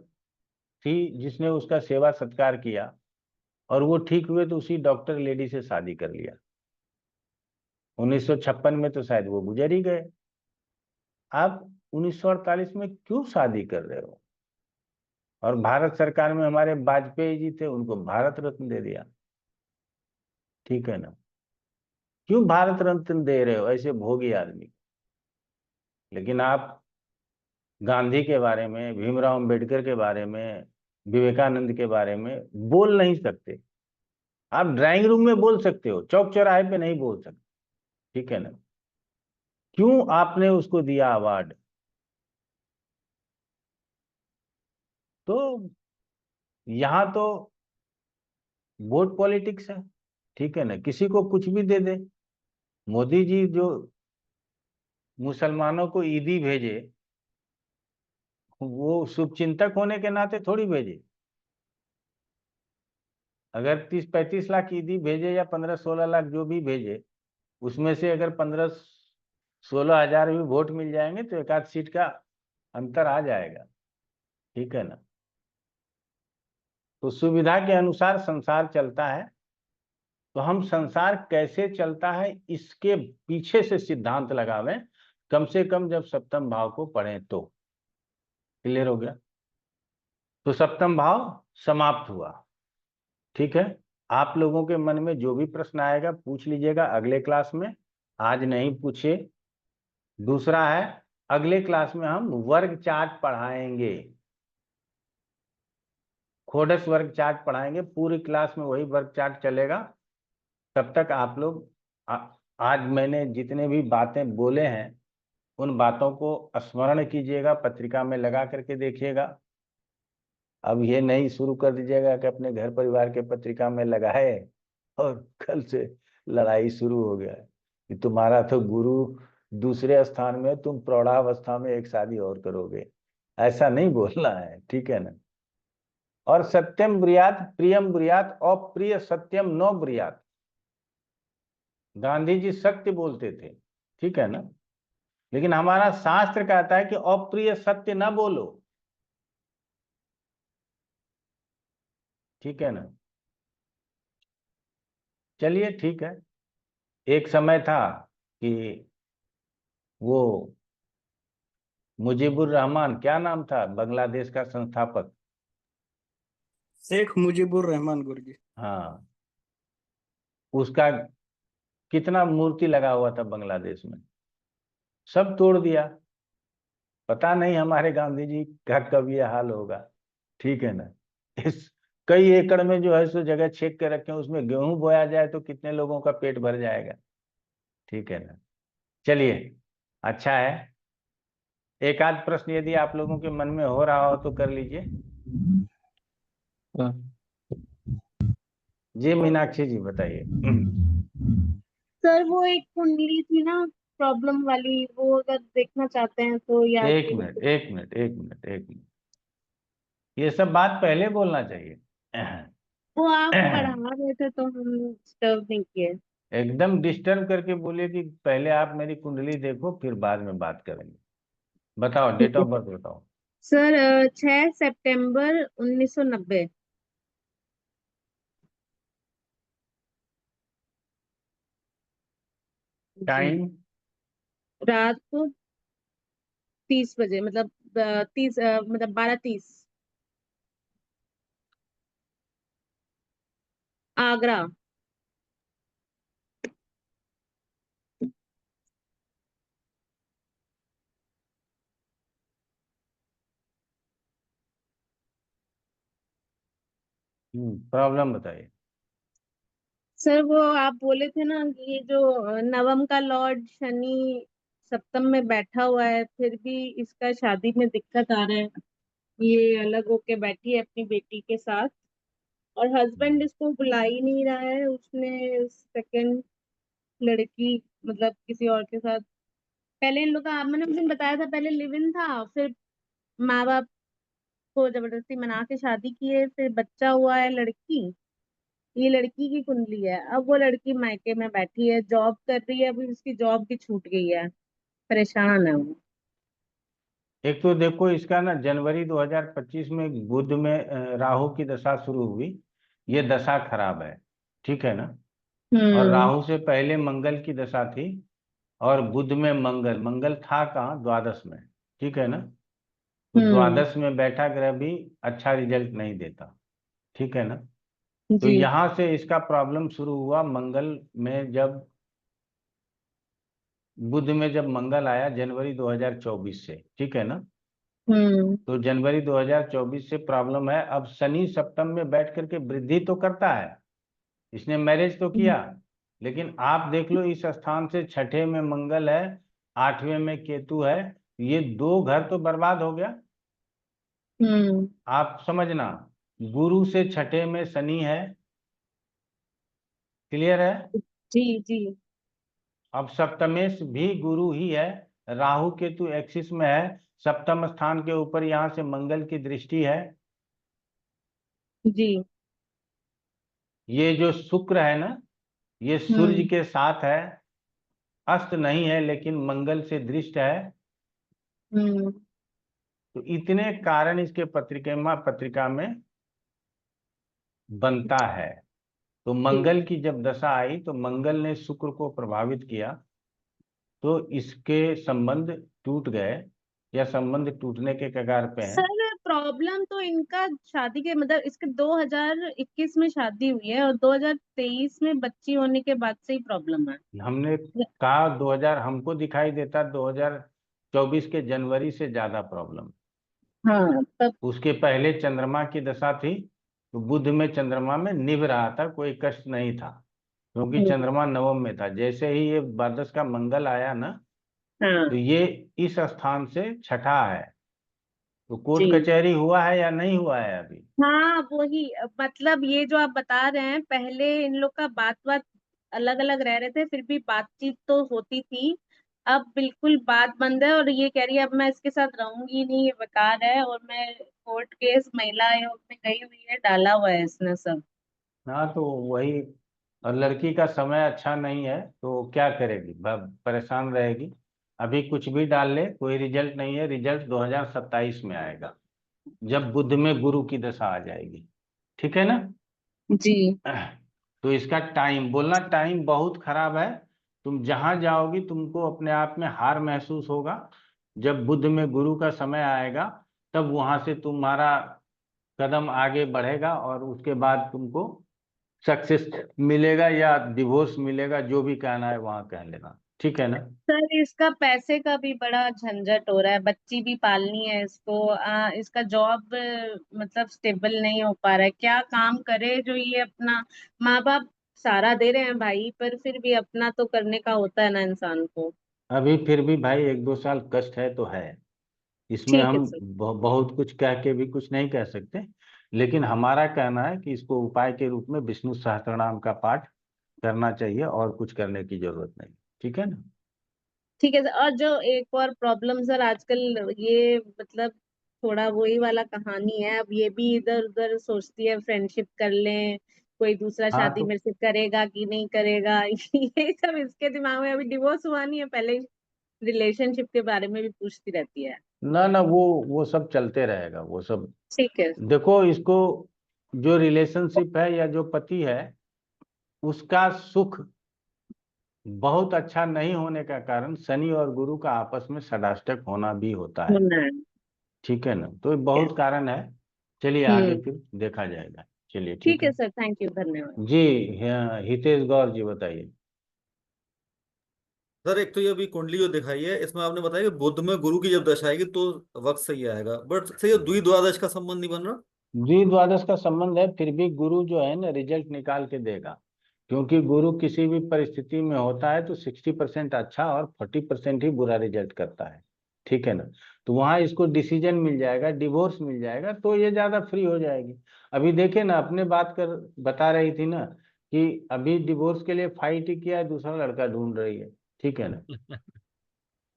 C: थी जिसने उसका सेवा सत्कार किया, और वो ठीक हुए तो उसी डॉक्टर लेडी से शादी कर लिया। 1956 में तो शायद वो गुजर ही गए। आप 1948 में क्यों शादी कर रहे हो? और भारत सरकार में हमारे वाजपेयी जी थे, उनको भारत रत्न दे दिया। ठीक है ना? क्यों भारत रत्न दे रहे हो ऐसे भोगी आदमी? लेकिन आप गांधी के बारे में, भीमराव अंबेडकर के बारे में, विवेकानंद के बारे में बोल नहीं सकते। आप ड्राइंग रूम में बोल सकते हो, चौक चौराहे पे नहीं बोल सकते। ठीक है ना? क्यों आपने उसको दिया अवार्ड? तो यहाँ तो वोट पॉलिटिक्स है। ठीक है ना? किसी को कुछ भी दे दे। मोदी जी जो मुसलमानों को ईदी भेजे, वो शुभचिंतक होने के नाते थोड़ी भेजे। अगर 30-35 लाख ईदी भेजे या 15-16 लाख जो भी भेजे, उसमें से अगर 15-16 हजार भी वोट मिल जाएंगे तो एक आध सीट का अंतर आ जाएगा। ठीक है ना? तो सुविधा के अनुसार संसार चलता है। तो हम संसार कैसे चलता है इसके पीछे से सिद्धांत लगावें, कम से कम जब सप्तम भाव को पढ़ें तो। क्लियर हो गया? तो सप्तम भाव समाप्त हुआ। ठीक है? आप लोगों के मन में जो भी प्रश्न आएगा पूछ लीजिएगा अगले क्लास में, आज नहीं पूछे। दूसरा है, अगले क्लास में हम वर्ग चार्ट पढ़ाएंगे, खोडस वर्ग चार्ट पढ़ाएंगे। पूरी क्लास में वही वर्ग चार्ट चलेगा। तब तक आप लोग आज मैंने जितने भी बातें बोले हैं उन बातों को स्मरण कीजिएगा, पत्रिका में लगा करके देखिएगा। अब ये नहीं शुरू कर दीजिएगा कि अपने घर परिवार के पत्रिका में लगाए और कल से लड़ाई शुरू हो गया कि तुम्हारा तो गुरु दूसरे स्थान में, तुम प्रौढ़ावस्था में एक शादी और करोगे। ऐसा नहीं बोलना है। ठीक है ना? और सत्यम ब्रियात प्रियम ब्रियात अप्रिय सत्यम नो ब्रियात। गांधी जी सत्य बोलते थे। ठीक है ना? लेकिन हमारा शास्त्र कहता है कि अप्रिय सत्य न बोलो। ठीक है ना? चलिए ठीक है। एक समय था कि वो मुजीबुर रहमान, क्या नाम था बांग्लादेश का संस्थापक?
I: शेख मुजीबुर रहमान गुरुजी।
C: हाँ, उसका कितना मूर्ति लगा हुआ था बांग्लादेश में, सब तोड़ दिया। पता नहीं हमारे गांधी जी का कब ये हाल होगा। ठीक है ना? इस कई एकड़ में जो है सो जगह छेक के रखे, उसमें गेहूं बोया जाए तो कितने लोगों का पेट भर जाएगा। ठीक है ना? चलिए, अच्छा है। एक आध प्रश्न यदि आप लोगों के मन में हो रहा हो तो कर लीजिए। जी मीनाक्षी जी बताइए।
A: सर वो एक कुंडली थी ना प्रॉब्लम वाली, वो अगर देखना चाहते हैं तो याद
C: एक मिनट, एक मिनट, एक मिनट, एक मिनट। ये सब बात पहले बोलना चाहिए।
A: वो आप पढ़ा रहे थे तो हम डिस्टर्ब नहीं किए।
C: एकदम डिस्टर्ब करके बोलिए कि पहले आप मेरी कुंडली देखो फिर बाद में बात करेंगे। बताओ, डेट ऑफ बर्थ बताओ।
A: सर 6 सितंबर 1990। जी,
C: टाइम?
A: रात को 30 बजे, मतलब 30 मतलब 12:30। आगरा।
C: प्रॉब्लम बताइए।
A: सर वो आप बोले थे ना कि ये जो नवम का लॉर्ड शनि सप्तम में बैठा हुआ है, फिर भी इसका शादी में दिक्कत आ रहा है। ये अलग होके बैठी है अपनी बेटी के साथ, और हस्बैंड इसको बुला ही नहीं रहा है। उसने सेकंड लड़की मतलब किसी और के साथ, पहले इन लोग का मैंने उस दिन बताया था, पहले लिव इन था, फिर माँ बाप को जबरदस्ती मना के शादी की है, फिर बच्चा हुआ है लड़की। ये लड़की की कुंडली है। अब वो लड़की मायके में बैठी है, जॉब कर रही है, अभी उसकी जॉब की छूट गई है, परेशान है वो।
C: एक तो देखो इसका ना जनवरी 2025 में बुध में राहु की दशा शुरू हुई। ये दशा खराब है, ठीक है ना। और
A: हम्म।
C: राहु से पहले मंगल की दशा थी, और बुध में मंगल, मंगल था कहाँ, द्वादश में, ठीक है ना। तो
A: हम्म।
C: द्वादश में बैठा ग्रह भी अच्छा रिजल्ट नहीं देता, ठीक है ना। तो
A: जी।
C: यहां से इसका प्रॉब्लम शुरू हुआ मंगल में, जब बुध में जब मंगल आया जनवरी 2024 से, ठीक है ना।
A: हम्म।
C: तो जनवरी 2024 से प्रॉब्लम है। अब शनि सप्तम में बैठ करके वृद्धि तो करता है, इसने मैरिज तो किया, लेकिन आप देख लो इस स्थान से छठे में मंगल है, आठवें में केतु है, ये दो घर तो बर्बाद हो गया।
A: हम्म।
C: आप समझना, गुरु से छठे में शनि है, क्लियर है।
A: जी। जी।
C: अब सप्तमेश भी गुरु ही है, राहु केतु एक्सिस में है, सप्तम स्थान के ऊपर यहां से मंगल की दृष्टि है।
A: जी।
C: ये जो शुक्र है ना, ये सूर्य
A: हम्म।
C: के साथ है, अस्त नहीं है लेकिन मंगल से दृष्ट है।
A: हम्म।
C: तो इतने कारण इसके पत्रिका में बनता है। तो
A: जी।
C: मंगल की जब दशा आई तो मंगल ने शुक्र को प्रभावित किया, तो इसके संबंध टूट गए, या संबंध टूटने के कगार पे हैं।
A: सर प्रॉब्लम तो इनका शादी के मतलब इसके 2021 में शादी हुई है और 2023 में बच्ची होने के बाद से ही प्रॉब्लम है।
C: हमने कहा 2000, हमको दिखाई देता 2024 के जनवरी से ज्यादा प्रॉब्लम।
A: हाँ तब।
C: उसके पहले चंद्रमा की दशा थी, तो बुध में चंद्रमा में निभ रहा था, कोई कष्ट नहीं था, क्योंकि
A: हम्म।
C: चंद्रमा नवम में था। जैसे ही ये द्वादश का मंगल आया ना, तो
A: हाँ।
C: ये इस स्थान से छठा है। तो कोर्ट
A: जी।
C: कचहरी हुआ है या नहीं हुआ है अभी?
A: हाँ वही, मतलब ये जो आप बता रहे हैं, पहले इन लोग का बात बात अलग अलग रह रहे थे, फिर भी बातचीत तो होती थी। अब बिल्कुल बात बंद है, और ये कह रही है अब मैं इसके साथ रहूंगी नहीं, ये बेकार है, और मैं कोर्ट केस महिला आयोग में गई हुई है, डाला हुआ है इसने सब।
C: हाँ तो वही। और लड़की का समय अच्छा नहीं है, तो क्या करेगी, परेशान रहेगी। अभी कुछ भी डाल ले कोई रिजल्ट नहीं है, रिजल्ट 2027 में आएगा, जब बुध में गुरु की दशा आ जाएगी, ठीक है ना।
A: जी।
C: तो इसका टाइम बोलना, टाइम बहुत खराब है। तुम जहां जाओगी तुमको अपने आप में हार महसूस होगा। जब बुध में गुरु का समय आएगा, तब वहां से तुम्हारा कदम आगे बढ़ेगा, और उसके बाद तुमको सक्सेस मिलेगा या डिवोर्स मिलेगा, जो भी कहना है वहां कह लेना, ठीक है ना।
A: सर इसका पैसे का भी बड़ा झंझट हो रहा है, बच्ची भी पालनी है इसको, इसका जॉब मतलब स्टेबल नहीं हो पा रहा है, क्या काम करे जो ये अपना, माँ बाप सारा दे रहे हैं भाई, पर फिर भी अपना तो करने का होता है ना इंसान को।
C: अभी फिर भी भाई 1-2 साल कष्ट है तो है, इसमें
A: ठीक है
C: हम
A: सर।
C: बहुत कुछ कह के भी कुछ नहीं कह सकते। लेकिन हमारा कहना है कि इसको उपाय के रूप में विष्णु सहस्त्रनाम का पाठ करना चाहिए, और कुछ करने की जरूरत नहीं, ठीक है ना।
A: ठीक है सर, और जो एक और प्रॉब्लम सर आजकल, ये मतलब थोड़ा वही वाला कहानी है, अब ये भी इधर उधर सोचती है फ्रेंडशिप कर लें, कोई दूसरा
C: हाँ
A: शादी
C: तो
A: मेरे से करेगा कि नहीं करेगा ये सब इसके दिमाग में, अभी डिवोर्स हुआ नहीं है, पहले रिलेशनशिप के बारे में भी पूछती रहती है।
C: ना ना, वो सब चलते रहेगा वो सब।
A: ठीक है।
C: देखो इसको, जो रिलेशनशिप है या जो पति है, उसका सुख बहुत अच्छा नहीं होने का कारण शनि और गुरु का आपस में षडाष्टक होना भी होता है,
A: होना है।
C: ठीक है ना। तो ये
A: ठीक है।
C: बहुत कारण है। चलिए आगे
A: हम्म।
C: फिर देखा जाएगा। चलिए ठीक
A: ठीक है
C: है।
A: सर, थैंक यू, धन्यवाद।
C: जी, हितेश गौर जी बताइए।
J: सर एक तो ये अभी कुंडली जो दिखाई है इसमें आपने बताया कि बुध में गुरु की जब दशा आएगी तो वक्त सही आएगा, बट सही ये द्विद्वादश का संबंध नहीं बन रहा।
C: द्विद्वादश का संबंध है, फिर भी गुरु जो है ना रिजल्ट निकाल के देगा, क्योंकि गुरु किसी भी परिस्थिति में होता है तो 60% अच्छा और 40% ही बुरा रिजल्ट करता है। ठीक है ना। तो वहां इसको डिसीजन मिल जाएगा, डिवोर्स मिल जाएगा, तो ये ज्यादा फ्री हो जाएगी। अभी देखे ना, अपने बात कर बता रही थी ना कि अभी डिवोर्स के लिए फाइट ही किया है, दूसरा लड़का ढूंढ रही है, ठीक है ना।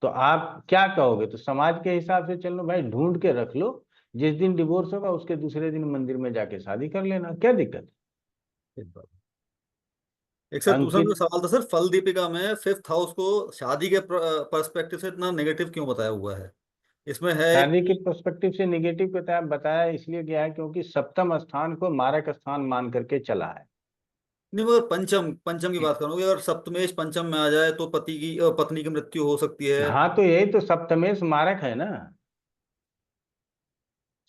C: तो आप क्या कहोगे? तो समाज के हिसाब से चलो भाई, ढूंढ के रख लो, जिस दिन डिवोर्स होगा उसके दूसरे दिन मंदिर में जाके शादी कर लेना, क्या दिक्कत है?
J: एक सर दूसरा
C: अंकित,
J: जो सवाल था सर, फल दीपिका में फिफ्थ हाउस को शादी के पर्सपेक्टिव से इतना नेगेटिव क्यों बताया हुआ है? इसमें है
C: शादी के पर्सपेक्टिव से निगेटिव बताया इसलिए गया है क्योंकि सप्तम स्थान को मारक स्थान मान करके चला है।
J: नहीं, मगर पंचम पंचम की बात करूंगी, अगर सप्तमेश पंचम में आ जाए तो पत्नी की मृत्यु हो सकती है।
C: हाँ, तो यही तो सप्तमेश मारक है ना,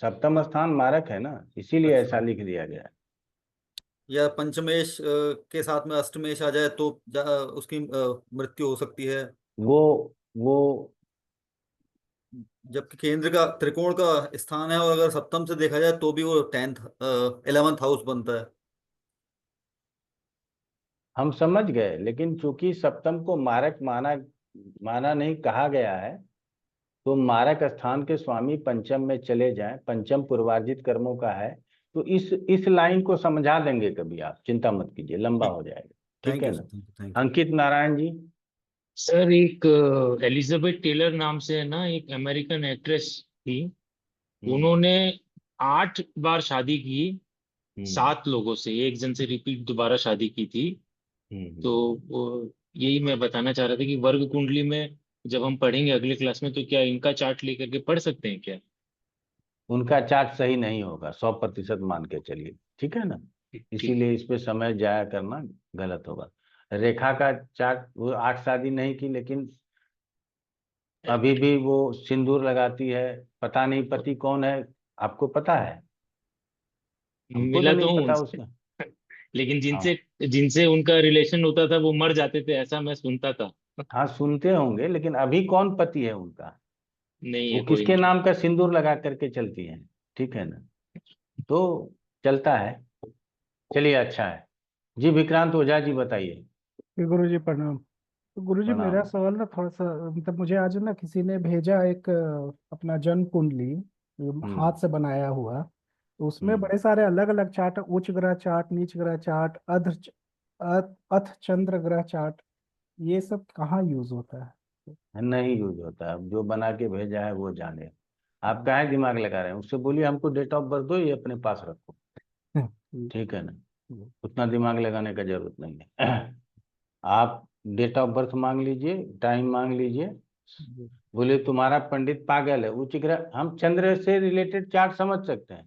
C: सप्तम स्थान मारक है ना, इसीलिए
J: अच्छा।
C: ऐसा लिख दिया गया है।
J: या पंचमेश के साथ में अष्टमेश आ जाए तो उसकी मृत्यु हो सकती है।
C: वो
J: जबकि केंद्र का त्रिकोण का स्थान है, और अगर सप्तम से देखा जाए तो भी वो 11th हाउस बनता है।
C: हम समझ गए, लेकिन चूंकि सप्तम को मारक माना माना नहीं कहा गया है, तो मारक स्थान के स्वामी पंचम में चले जाएं, पंचम पूर्वार्जित कर्मों का है, तो इस लाइन को समझा देंगे कभी, आप चिंता मत कीजिए, लंबा
J: ठीक।
C: हो जाएगा, ठीक
J: थैंक
C: है
J: यू
C: ना।
J: Sir, thank you.
C: Ankit Narayan ji.
F: Sir एक एलिजाबेथ टेलर नाम से है ना, एक अमेरिकन एक्ट्रेस थी।
C: हम्म।
F: उन्होंने 8 बार शादी की,
C: हम्म।
F: 7 लोगों से, एक जन से रिपीट दोबारा शादी की थी। तो
C: हम्म।
F: यही मैं बताना चाह रहा था कि वर्ग कुंडली में जब हम पढ़ेंगे अगले क्लास में, तो क्या इनका चार्ट लेकर के पढ़ सकते हैं क्या?
C: उनका चार्ट सही नहीं होगा, 100% मान के चलिए, ठीक है ना।
F: ठीक।
C: इसीलिए इस पे समय जाया करना गलत होगा। रेखा का चार्ट, वो 8 शादी नहीं की, लेकिन अभी भी वो सिंदूर लगाती है। पता नहीं पति कौन है, आपको पता है? हमको तो
F: मिला तो
C: नहीं
F: हूँ
C: पता
F: उनसे,
C: उसका।
F: लेकिन जिनसे
C: हाँ।
F: जिनसे उनका रिलेशन होता था वो मर जाते थे, ऐसा मैं सुनता था।
C: हाँ, सुनते होंगे, लेकिन अभी कौन पति है उनका?
F: नहीं
C: वो
F: है कोई
C: किसके
F: नहीं।
C: नाम का सिंदूर लगा करके चलती है, ठीक है ना। तो चलता है। चलिए, अच्छा है जी। विक्रांत ओझा जी बताइए।
H: गुरु जी प्रणाम। तो गुरु जी मेरा
C: प्रणाम।
H: सवाल ना थोड़ा सा, मतलब मुझे आज ना किसी ने भेजा एक अपना जन्म कुंडली,
C: हम्म।
H: हाथ से बनाया हुआ। तो उसमें
C: हम्म।
H: बड़े सारे अलग अलग चार्ट, उच्च ग्रह चार्ट, नीच ग्रह चार्ट, अथ चंद्र ग्रह चार्ट, ये सब कहाँ यूज होता है?
C: नहीं यूज होता, अब जो बना के भेजा है वो जाने। आप काहे दिमाग लगा रहे हैं? उससे बोलिए हमको डेट ऑफ बर्थ दो, ये अपने पास रखो,
H: ठीक
C: ठीक है ना।
H: है।
C: उतना दिमाग लगाने का जरूरत नहीं है। आप डेट ऑफ बर्थ मांग लीजिए, टाइम मांग लीजिए। बोले तुम्हारा पंडित पागल है, उच्च ग्रह, हम चंद्र से रिलेटेड चार्ट समझ सकते
H: जी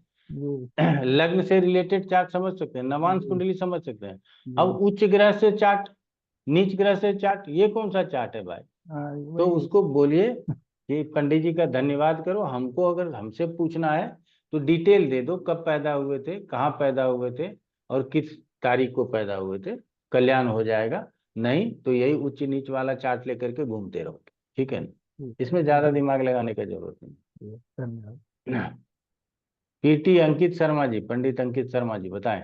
C: हैं। लग्न से रिलेटेड चार्ट समझ सकते हैं, नवांश
H: जी
C: कुंडली समझ सकते हैं। अब
H: जी।
C: उच्च ग्रह से चार्ट, नीच ग्रह से चार्ट, ये कौन सा चार्ट है भाई?
H: हाँ
C: तो
H: वही।
C: उसको बोलिए कि पंडित जी का धन्यवाद करो, हमको अगर हमसे पूछना है तो डिटेल दे दो, कब पैदा हुए थे, कहाँ पैदा हुए थे, और किस तारीख को पैदा हुए थे, कल्याण हो जाएगा। नहीं तो यही उच्च नीच वाला चार्ट लेकर के घूमते रहो, ठीक है ना।
H: ठीक है,
C: इसमें ज्यादा दिमाग लगाने की जरूरत
H: धन्यवाद।
C: नहीं। पीटी अंकित शर्मा जी, पंडित अंकित शर्मा जी बताएं।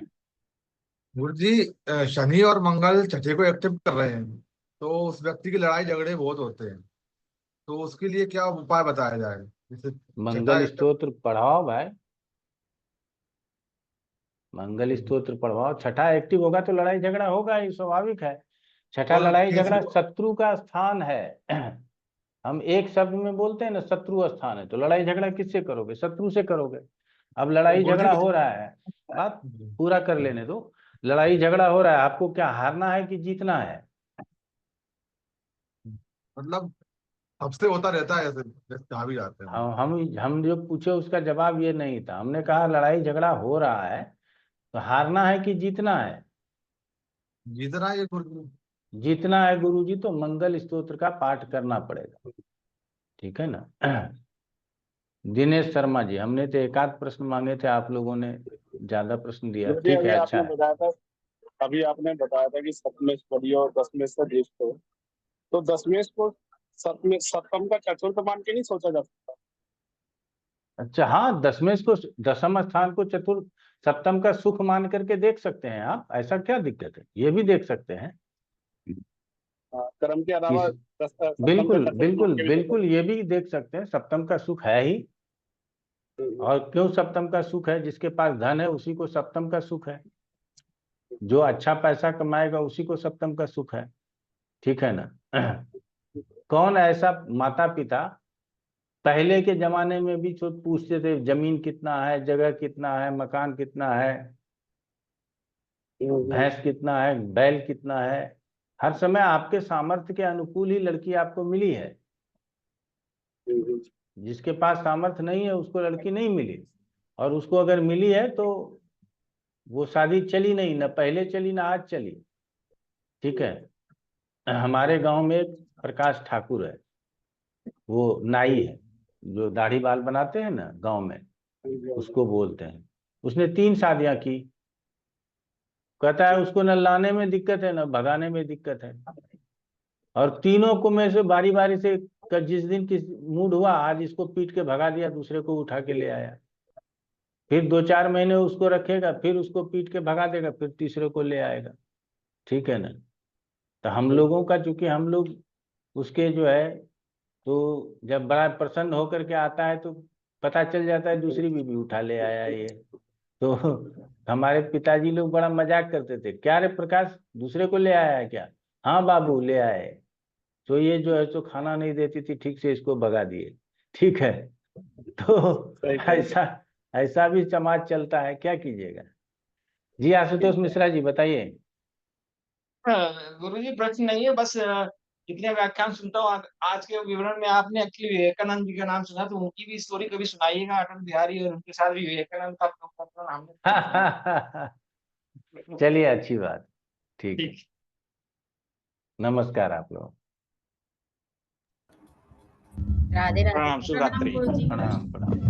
E: गुरु जी, शनि और मंगल छठे को एक्टिव कर रहे हैं, तो उस व्यक्ति की लड़ाई झगड़े बहुत होते हैं। तो उसके लिए क्या उपाय बताया जाए, जैसे छठा
C: मंगल
E: एक्टिव।
C: स्तोत्र पढ़ाओ भाई, मंगल स्तोत्र पढ़वाओ। छठा एक्टिव होगा तो लड़ाई झगड़ा होगा, ये स्वाभाविक है। छठा
E: और
C: लड़ाई झगड़ा
E: केसरी।
C: शत्रु का स्थान है। हम एक शब्द में बोलते हैं ना, शत्रु स्थान है, तो लड़ाई झगड़ा किससे करोगे? शत्रु से करोगे। अब
E: तो
C: लड़ाई
E: गुरु
C: झगड़ा
E: जी,
C: हो रहा है, बात पूरा कर लेने दो। लड़ाई झगड़ा हो रहा है, आपको क्या हारना है कि जीतना है?
E: मतलब सबसे होता रहता है ऐसे, जैसे कहा भी जाते हैं।
C: हम जो पूछे उसका जवाब ये नहीं था, हमने कहा लड़ाई झगड़ा हो रहा है, तो हारना है कि जीतना है?
E: जीतना ये गुरु जी।
C: जीतना है गुरुजी, तो मंगल स्तोत्र का पाठ करना पड़ेगा, ठीक है ना। दिनेश शर्मा जी, हमने तो एक आध प्रश्न मांगे थे, आप लोगों ने ज्यादा प्रश्न दिया,
D: गुरु जी,
C: ठीक है, अच्छा है।
D: अभी आपने बताया था कि सप्तमेश पढ़िए और दशमेश का देश को, तो दशमेश को सप्तम का चतुर्थ मान के नहीं सोचा जा सकता?
C: अच्छा, हाँ, दशमेश को, दशम स्थान को चतुर्थ, सप्तम का सुख मान करके देख सकते हैं आप, ऐसा क्या दिक्कत है, ये भी देख सकते हैं।
D: हाँ, कर्म के अलावा सप्तम का
C: बिल्कुल
D: चतुर्थ
C: बिल्कुल
D: मान के भी
C: बिल्कुल, ये भी देख सकते हैं, सप्तम का सुख है ही। और क्यों सप्तम का सुख है? जिसके पास धन है उसी को सप्तम का सुख है, जो अच्छा पैसा कमाएगा उसी को सप्तम का सुख है, ठीक है ना। कौन ऐसा माता पिता पहले के जमाने में भी पूछते थे जमीन कितना है, जगह कितना है, मकान कितना है, भैंस कितना है, बैल कितना है? हर समय आपके सामर्थ्य के अनुकूल ही लड़की आपको मिली है। जिसके पास सामर्थ्य नहीं है उसको लड़की नहीं मिली, और उसको अगर मिली है तो वो शादी चली नहीं, ना पहले चली ना आज चली, ठीक है। हमारे गांव में एक प्रकाश ठाकुर है, वो नाई है, जो दाढ़ी बाल बनाते हैं ना गांव में, उसको बोलते हैं। उसने 3 शादियां की। कहता है उसको न लाने में दिक्कत है न भगाने में दिक्कत है, और तीनों को में से बारी बारी से जिस दिन किस मूड हुआ, आज इसको पीट के भगा दिया, दूसरे को उठा के ले आया। फिर 2-4 महीने उसको रखेगा, फिर उसको पीट के भगा देगा, फिर तीसरे को ले आएगा, ठीक है ना। तो हम लोगों का, चूंकि हम लोग उसके जो है, तो जब बड़ा प्रसन्न होकर के आता है तो पता चल जाता है दूसरी बीवी उठा ले आया ये। तो हमारे पिताजी लोग बड़ा मजाक करते थे, क्या रे प्रकाश दूसरे को ले आया है क्या? हाँ बाबू ले आए, तो ये जो है तो खाना नहीं देती थी ठीक से, इसको भगा दिए, ठीक है। तो ऐसा ऐसा भी समाज चलता है, क्या कीजिएगा। जी आशुतोष मिश्रा जी बताइए।
K: गुरु जी प्रश्न नहीं है, बस जितने व्याख्यान सुनता हूँ आज के विवरण में आपने एक्चुअली विवेकानंद जी का नाम सुना, तो उनकी भी स्टोरी कभी सुनाइएगा, अटल बिहारी और उनके साथ भी विवेकानंद का हमने।
C: चलिए अच्छी बात, ठीक है। नमस्कार आप लोग।
L: राधे राधे।
K: प्रणाम, शुभ रात्रि।
C: प्रणाम प्रणाम।